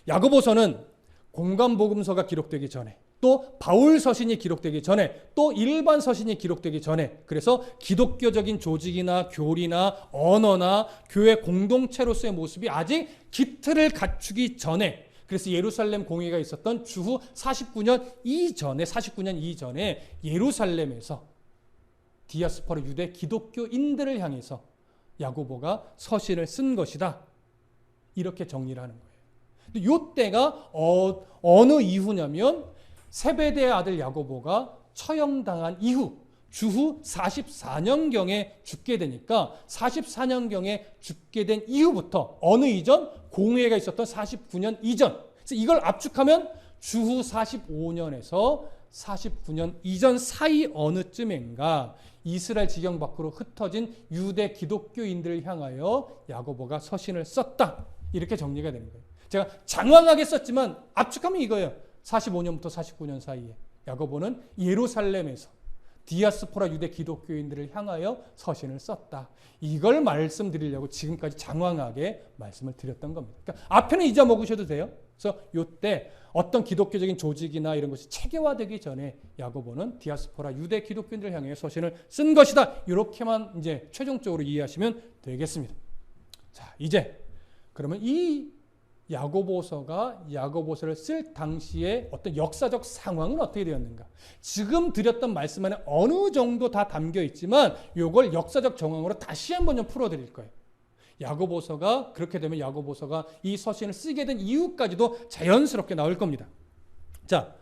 야고보서는 공간복음서가 기록되기 전에, 또 바울 서신이 기록되기 전에, 또 일반 서신이 기록되기 전에, 그래서 기독교적인 조직이나 교리나 언어나 교회 공동체로서의 모습이 아직 기틀을 갖추기 전에, 그래서 예루살렘 공의가 있었던 주후 49년 이전에 예루살렘에서 디아스포라 유대 기독교인들을 향해서 야고보가 서신을 쓴 것이다. 이렇게 정리를 하는 거예요. 근데 이때가 어느 이후냐면 세베대의 아들 야고보가 처형당한 이후 주후 44년경에 죽게 되니까 44년경에 죽게 된 이후부터 어느 이전? 공회가 있었던 49년 이전. 그래서 이걸 압축하면 주후 45년에서 49년 이전 사이 어느쯤인가 이스라엘 지경 밖으로 흩어진 유대 기독교인들을 향하여 야고보가 서신을 썼다. 이렇게 정리가 되는 거예요. 제가 장황하게 썼지만 압축하면 이거예요. 45년부터 49년 사이에 야고보는 예루살렘에서 디아스포라 유대 기독교인들을 향하여 서신을 썼다. 이걸 말씀드리려고 지금까지 장황하게 말씀을 드렸던 겁니다. 그러니까 앞에는 잊어먹으셔도 돼요. 그래서 이때 어떤 기독교적인 조직이나 이런 것이 체계화되기 전에 야고보는 디아스포라 유대 기독교인들을 향해 서신을 쓴 것이다. 이렇게만 이제 최종적으로 이해하시면 되겠습니다. 자, 이제 그러면 이 야고보서를 쓸 당시에 어떤 역사적 상황은 어떻게 되었는가? 지금 드렸던 말씀 안에 어느 정도 다 담겨 있지만 이걸 역사적 정황으로 다시 한번 좀 풀어드릴 거예요. 야고보서가 그렇게 되면 야고보서가 이 서신을 쓰게 된 이유까지도 자연스럽게 나올 겁니다. 자,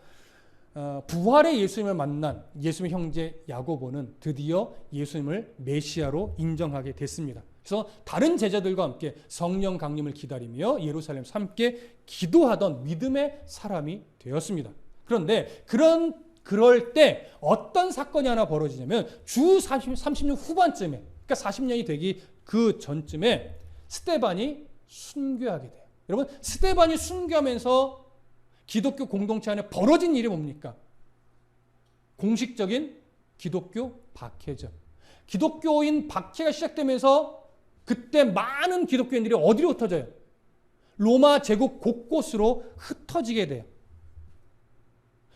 부활의 예수님을 만난 예수님의 형제 야고보는 드디어 예수님을 메시아로 인정하게 됐습니다. 그래서 다른 제자들과 함께 성령 강림을 기다리며 예루살렘에서 함께 기도하던 믿음의 사람이 되었습니다. 그런데 그럴 때 어떤 사건이 하나 벌어지냐면 주 30년 후반쯤에, 그러니까 40년이 되기 그 전쯤에 스데반이 순교하게 돼요. 여러분, 스데반이 순교하면서 기독교 공동체 안에 벌어진 일이 뭡니까? 공식적인 기독교 박해죠. 기독교인 박해가 시작되면서 그때 많은 기독교인들이 어디로 흩어져요? 로마 제국 곳곳으로 흩어지게 돼요.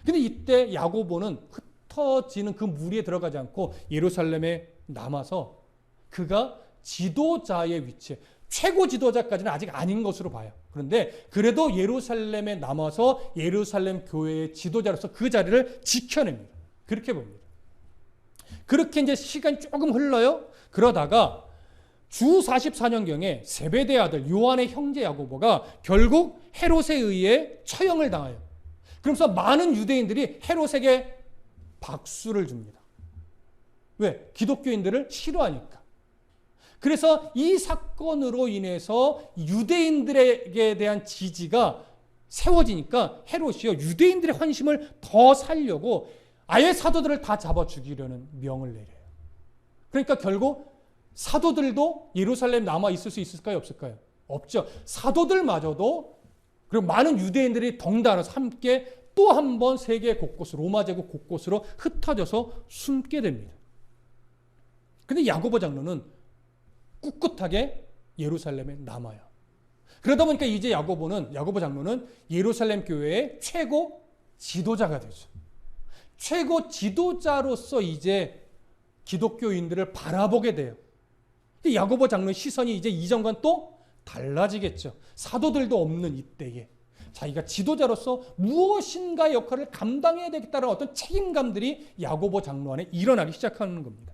근데 이때 야고보는 흩어지는 그 무리에 들어가지 않고 예루살렘에 남아서 그가 지도자의 위치에, 최고 지도자까지는 아직 아닌 것으로 봐요. 그런데 그래도 예루살렘에 남아서 예루살렘 교회의 지도자로서 그 자리를 지켜냅니다. 그렇게 봅니다. 그렇게 이제 시간이 조금 흘러요. 그러다가 주 44년경에 세베대 아들 요한의 형제 야고보가 결국 헤롯에 의해 처형을 당해요. 그러면서 많은 유대인들이 헤롯에게 박수를 줍니다. 왜? 기독교인들을 싫어하니까. 그래서 이 사건으로 인해서 유대인들에게 대한 지지가 세워지니까 헤롯이요, 유대인들의 환심을 더 살려고 아예 사도들을 다 잡아 죽이려는 명을 내려요. 그러니까 결국 사도들도 예루살렘 남아 있을 수 있을까요? 없을까요? 없죠. 사도들마저도, 그리고 많은 유대인들이 덩달아서 함께 또 한 번 세계 곳곳으로, 로마 제국 곳곳으로 흩어져서 숨게 됩니다. 근데 야고보 장로는 꿋꿋하게 예루살렘에 남아요. 그러다 보니까 이제 야고보 장로는 예루살렘 교회의 최고 지도자가 되죠. 최고 지도자로서 이제 기독교인들을 바라보게 돼요. 야고보 장로의 시선이 이제 이전과는 또 달라지겠죠. 사도들도 없는 이때에 자기가 지도자로서 무엇인가 역할을 감당해야 되겠다는 어떤 책임감들이 야고보 장로 안에 일어나기 시작하는 겁니다.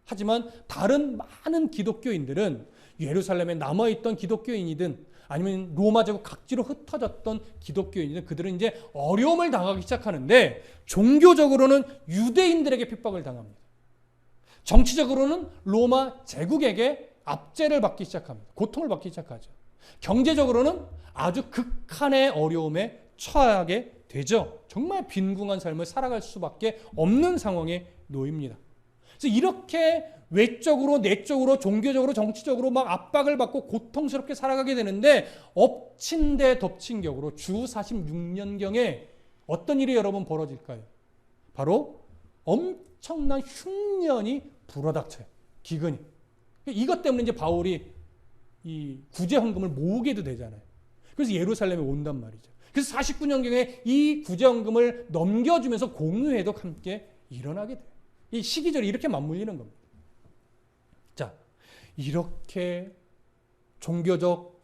하지만 다른 많은 기독교인들은, 예루살렘에 남아있던 기독교인이든 아니면 로마 제국 각지로 흩어졌던 기독교인이든, 그들은 이제 어려움을 당하기 시작하는데 종교적으로는 유대인들에게 핍박을 당합니다. 정치적으로는 로마 제국에게 압제를 받기 시작합니다. 고통을 받기 시작하죠. 경제적으로는 아주 극한의 어려움에 처하게 되죠. 정말 빈궁한 삶을 살아갈 수밖에 없는 상황에 놓입니다. 그래서 이렇게 외적으로, 내적으로, 종교적으로, 정치적으로 막 압박을 받고 고통스럽게 살아가게 되는데, 엎친 데 덮친 격으로 주 46년경에 어떤 일이 여러분 벌어질까요? 바로 엄청난 흉년이 불어닥쳐요. 기근이. 이것 때문에 이제 바울이 이 구제헌금을 모으게도 되잖아요. 그래서 예루살렘에 온단 말이죠. 그래서 49년경에 이 구제헌금을 넘겨주면서 공유회도 함께 일어나게 돼요. 이 시기절이 이렇게 맞물리는 겁니다. 자, 이렇게 종교적,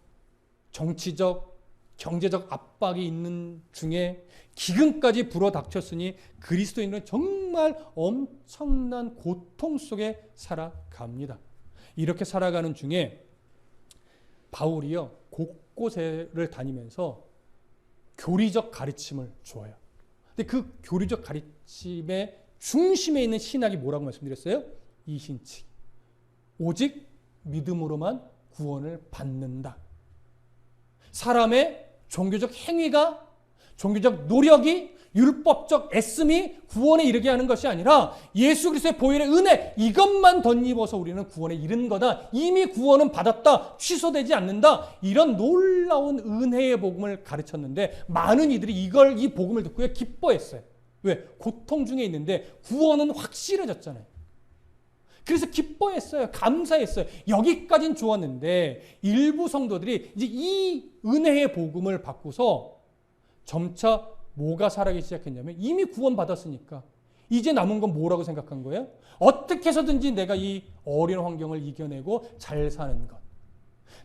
정치적, 경제적 압박이 있는 중에 기근까지 불어닥쳤으니 그리스도인은 정말 엄청난 고통 속에 살아갑니다. 이렇게 살아가는 중에 바울이요, 곳곳을 다니면서 교리적 가르침을 줘요. 근데 그 교리적 가르침의 중심에 있는 신학이 뭐라고 말씀드렸어요? 이신칙. 오직 믿음으로만 구원을 받는다. 사람의 종교적 행위가, 종교적 노력이, 율법적 애씀이 구원에 이르게 하는 것이 아니라 예수 그리스도의 보혈의 은혜, 이것만 덧입어서 우리는 구원에 이른 거다. 이미 구원은 받았다. 취소되지 않는다. 이런 놀라운 은혜의 복음을 가르쳤는데 많은 이들이 이 복음을 듣고 기뻐했어요. 왜? 고통 중에 있는데 구원은 확실해졌잖아요. 그래서 기뻐했어요. 감사했어요. 여기까지는 좋았는데 일부 성도들이 이제 이 은혜의 복음을 받고서 점차 뭐가 살아가기 시작했냐면, 이미 구원받았으니까 이제 남은 건 뭐라고 생각한 거예요? 어떻게 해서든지 내가 이 어려운 환경을 이겨내고 잘 사는 것.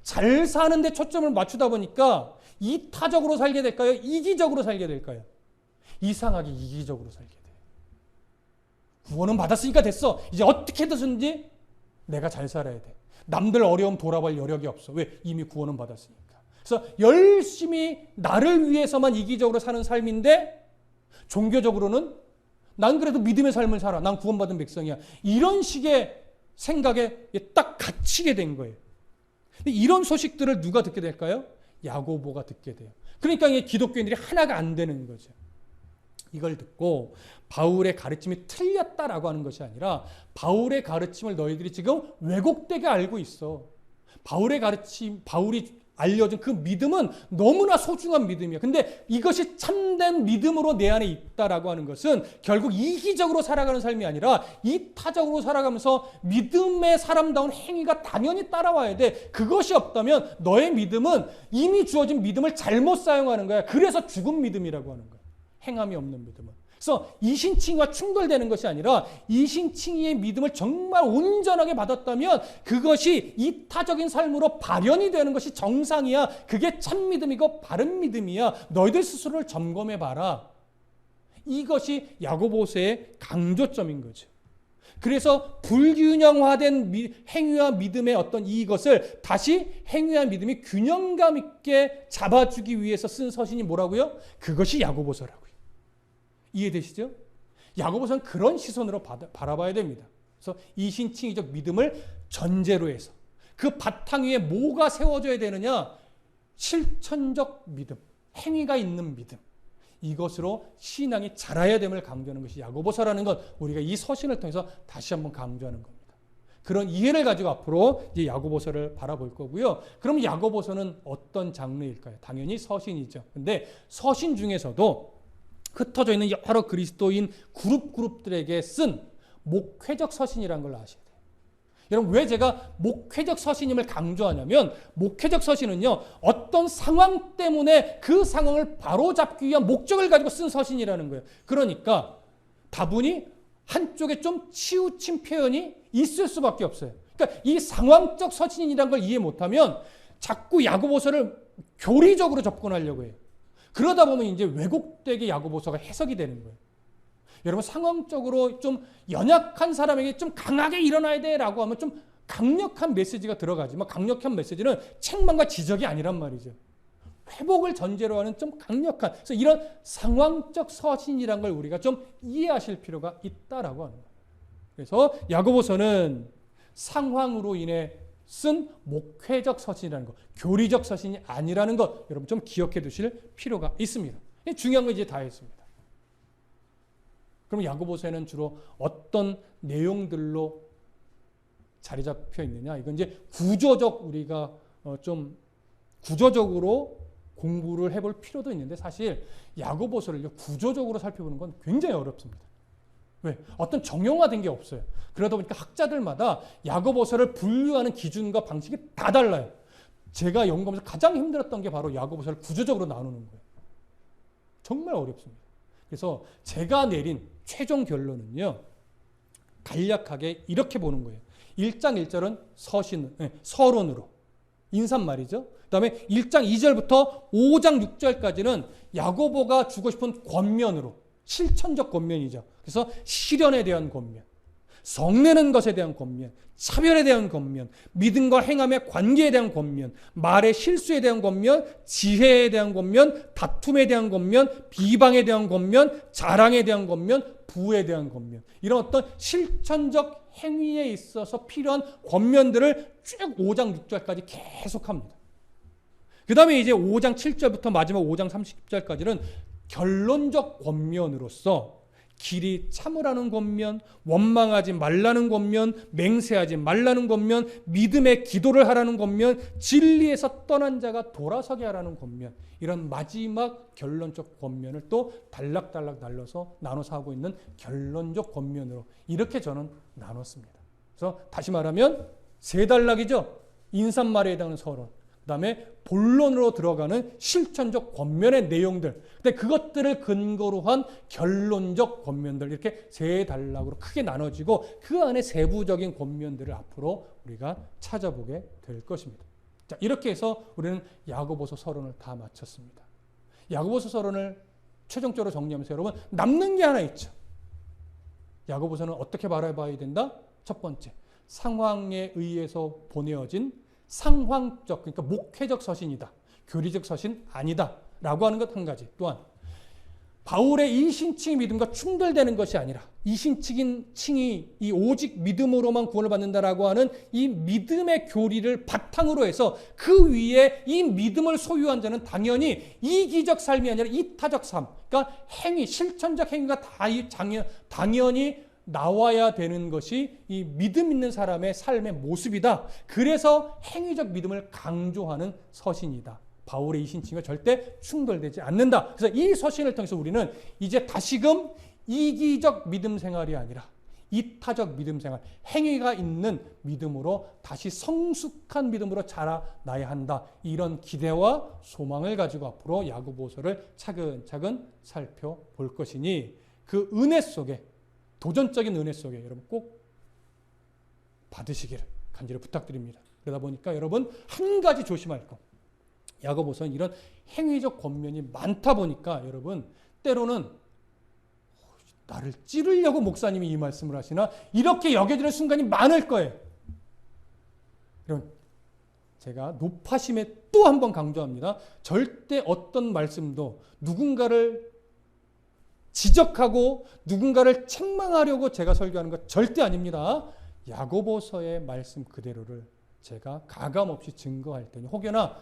잘 사는 데 초점을 맞추다 보니까 이타적으로 살게 될까요? 이기적으로 살게 될까요? 이상하게 이기적으로 살게 돼요. 구원은 받았으니까 됐어. 이제 어떻게 해서든지 내가 잘 살아야 돼. 남들 어려움 돌아볼 여력이 없어. 왜? 이미 구원은 받았으니까. 그래서 열심히 나를 위해서만 이기적으로 사는 삶인데, 종교적으로는 난 그래도 믿음의 삶을 살아. 난 구원받은 백성이야. 이런 식의 생각에 딱 갇히게 된 거예요. 근데 이런 소식들을 누가 듣게 될까요? 야고보가 듣게 돼요. 그러니까 기독교인들이 하나가 안 되는 거죠. 이걸 듣고 바울의 가르침이 틀렸다라고 하는 것이 아니라, 바울의 가르침을 너희들이 지금 왜곡되게 알고 있어. 바울의 가르침, 바울이 알려준 그 믿음은 너무나 소중한 믿음이에요. 근데 이것이 참된 믿음으로 내 안에 있다라고 하는 것은 결국 이기적으로 살아가는 삶이 아니라 이타적으로 살아가면서 믿음의 사람다운 행위가 당연히 따라와야 돼. 그것이 없다면 너의 믿음은 이미 주어진 믿음을 잘못 사용하는 거야. 그래서 죽은 믿음이라고 하는 거야. 행함이 없는 믿음은. 그래서 이신칭의와 충돌되는 것이 아니라 이신칭의의 믿음을 정말 온전하게 받았다면 그것이 이타적인 삶으로 발현이 되는 것이 정상이야. 그게 참 믿음이고 바른 믿음이야. 너희들 스스로를 점검해 봐라. 이것이 야고보서의 강조점인 거죠. 그래서 불균형화된 행위와 믿음의 어떤 이것을 다시 행위와 믿음이 균형감 있게 잡아주기 위해서 쓴 서신이 뭐라고요? 그것이 야고보서라고요. 이해되시죠? 야고보서는 그런 시선으로 바라봐야 됩니다. 그래서 이신칭의적 믿음을 전제로 해서 그 바탕 위에 뭐가 세워져야 되느냐? 실천적 믿음, 행위가 있는 믿음. 이것으로 신앙이 자라야 됨을 강조하는 것이 야고보서라는 것, 우리가 이 서신을 통해서 다시 한번 강조하는 겁니다. 그런 이해를 가지고 앞으로 이제 야고보서를 바라볼 거고요. 그럼 야고보서는 어떤 장르일까요? 당연히 서신이죠. 근데 서신 중에서도 흩어져 있는 여러 그리스도인 그룹들에게 쓴 목회적 서신이라는 걸 아셔야 돼요. 여러분, 왜 제가 목회적 서신임을 강조하냐면 목회적 서신은요, 어떤 상황 때문에 그 상황을 바로잡기 위한 목적을 가지고 쓴 서신이라는 거예요. 그러니까 다분히 한쪽에 좀 치우친 표현이 있을 수밖에 없어요. 그러니까 이 상황적 서신이라는 걸 이해 못하면 자꾸 야고보서를 교리적으로 접근하려고 해요. 그러다 보면 이제 왜곡되게 야고보서가 해석이 되는 거예요. 여러분, 상황적으로 좀 연약한 사람에게 좀 강하게 일어나야 돼라고 하면 좀 강력한 메시지가 들어가지만 강력한 메시지는 책망과 지적이 아니란 말이죠. 회복을 전제로 하는 좀 강력한, 그래서 이런 상황적 서신이란 걸 우리가 좀 이해하실 필요가 있다라고 하는 거예요. 그래서 야고보서는 상황으로 인해 쓴 목회적 서신이라는 것, 교리적 서신이 아니라는 것, 여러분 좀 기억해 두실 필요가 있습니다. 중요한 거 이제 다 했습니다. 그럼 야고보서에는 주로 어떤 내용들로 자리 잡혀 있느냐? 이건 이제 구조적, 우리가 좀 구조적으로 공부를 해볼 필요도 있는데, 사실 야고보서를 구조적으로 살펴보는 건 굉장히 어렵습니다. 왜? 어떤 정형화된 게 없어요. 그러다 보니까 학자들마다 야고보서를 분류하는 기준과 방식이 다 달라요. 제가 연구하면서 가장 힘들었던 게 바로 야고보서를 구조적으로 나누는 거예요. 정말 어렵습니다. 그래서 제가 내린 최종 결론은요, 간략하게 이렇게 보는 거예요. 1장 1절은 서론으로, 인사말이죠. 그 다음에 1장 2절부터 5장 6절까지는 야고보가 주고 싶은 권면으로, 실천적 권면이죠. 그래서 실현에 대한 권면, 성내는 것에 대한 권면, 차별에 대한 권면, 믿음과 행함의 관계에 대한 권면, 말의 실수에 대한 권면, 지혜에 대한 권면, 다툼에 대한 권면, 비방에 대한 권면, 자랑에 대한 권면, 부에 대한 권면, 이런 어떤 실천적 행위에 있어서 필요한 권면들을 쭉 5장 6절까지 계속합니다. 그 다음에 이제 5장 7절부터 마지막 5장 30절까지는 결론적 권면으로서 길이 참으라는 권면, 원망하지 말라는 권면, 맹세하지 말라는 권면, 믿음의 기도를 하라는 권면, 진리에서 떠난 자가 돌아서게 하라는 권면, 이런 마지막 결론적 권면을 또 단락단락 나눠서 하고 있는 결론적 권면으로 이렇게 저는 나눴습니다. 그래서 다시 말하면 세 단락이죠. 인사말에 해당하는 서론, 그 다음에 본론으로 들어가는 실천적 권면의 내용들, 근데 그것들을 근거로 한 결론적 권면들, 이렇게 세 단락으로 크게 나눠지고 그 안에 세부적인 권면들을 앞으로 우리가 찾아보게 될 것입니다. 자, 이렇게 해서 우리는 야고보서 서론을 다 마쳤습니다. 야고보서 서론을 최종적으로 정리하면서 여러분, 남는 게 하나 있죠. 야고보서는 어떻게 바라봐야 된다? 첫 번째, 상황에 의해서 보내어진 상황적, 그러니까 목회적 서신이다, 교리적 서신 아니다 라고 하는 것 한 가지. 또한 바울의 이신칭의 믿음과 충돌되는 것이 아니라 이신칭이 이 오직 믿음으로만 구원을 받는다라고 하는 이 믿음의 교리를 바탕으로 해서 그 위에 이 믿음을 소유한 자는 당연히 이기적 삶이 아니라 이타적 삶, 그러니까 행위, 실천적 행위가 당연히 나와야 되는 것이 이 믿음 있는 사람의 삶의 모습이다. 그래서 행위적 믿음을 강조하는 서신이다. 바울의 이 신칭과 절대 충돌되지 않는다. 그래서 이 서신을 통해서 우리는 이제 다시금 이기적 믿음 생활이 아니라 이타적 믿음 생활, 행위가 있는 믿음으로 다시 성숙한 믿음으로 자라나야 한다. 이런 기대와 소망을 가지고 앞으로 야고보서를 차근차근 살펴볼 것이니 그 은혜 속에, 도전적인 은혜 속에 여러분 꼭 받으시기를 간절히 부탁드립니다. 그러다 보니까 여러분 한 가지 조심할 것. 야고보서는 이런 행위적 권면이 많다 보니까 여러분 때로는 나를 찌르려고 목사님이 이 말씀을 하시나 이렇게 여겨지는 순간이 많을 거예요. 여러분 제가 높아심에 또 한 번 강조합니다. 절대 어떤 말씀도 누군가를 지적하고 누군가를 책망하려고 제가 설교하는 것 절대 아닙니다. 야고보서의 말씀 그대로를 제가 가감없이 증거할 테니 혹여나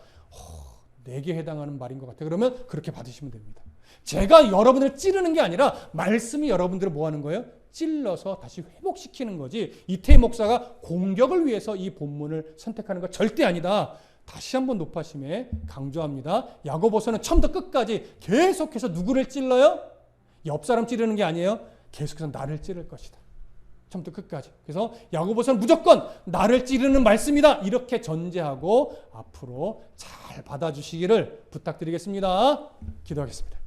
내게 해당하는 말인 것 같아 그러면 그렇게 받으시면 됩니다. 제가 여러분을 찌르는 게 아니라 말씀이 여러분들을 뭐 하는 거예요? 찔러서 다시 회복시키는 거지. 이태희 목사가 공격을 위해서 이 본문을 선택하는 거 절대 아니다. 다시 한번 높아심에 강조합니다. 야고보서는 처음부터 끝까지 계속해서 누구를 찔러요? 옆 사람 찌르는 게 아니에요. 계속해서 나를 찌를 것이다. 처음부터 끝까지. 그래서 야고보서는 무조건 나를 찌르는 말씀이다. 이렇게 전제하고 앞으로 잘 받아주시기를 부탁드리겠습니다. 기도하겠습니다.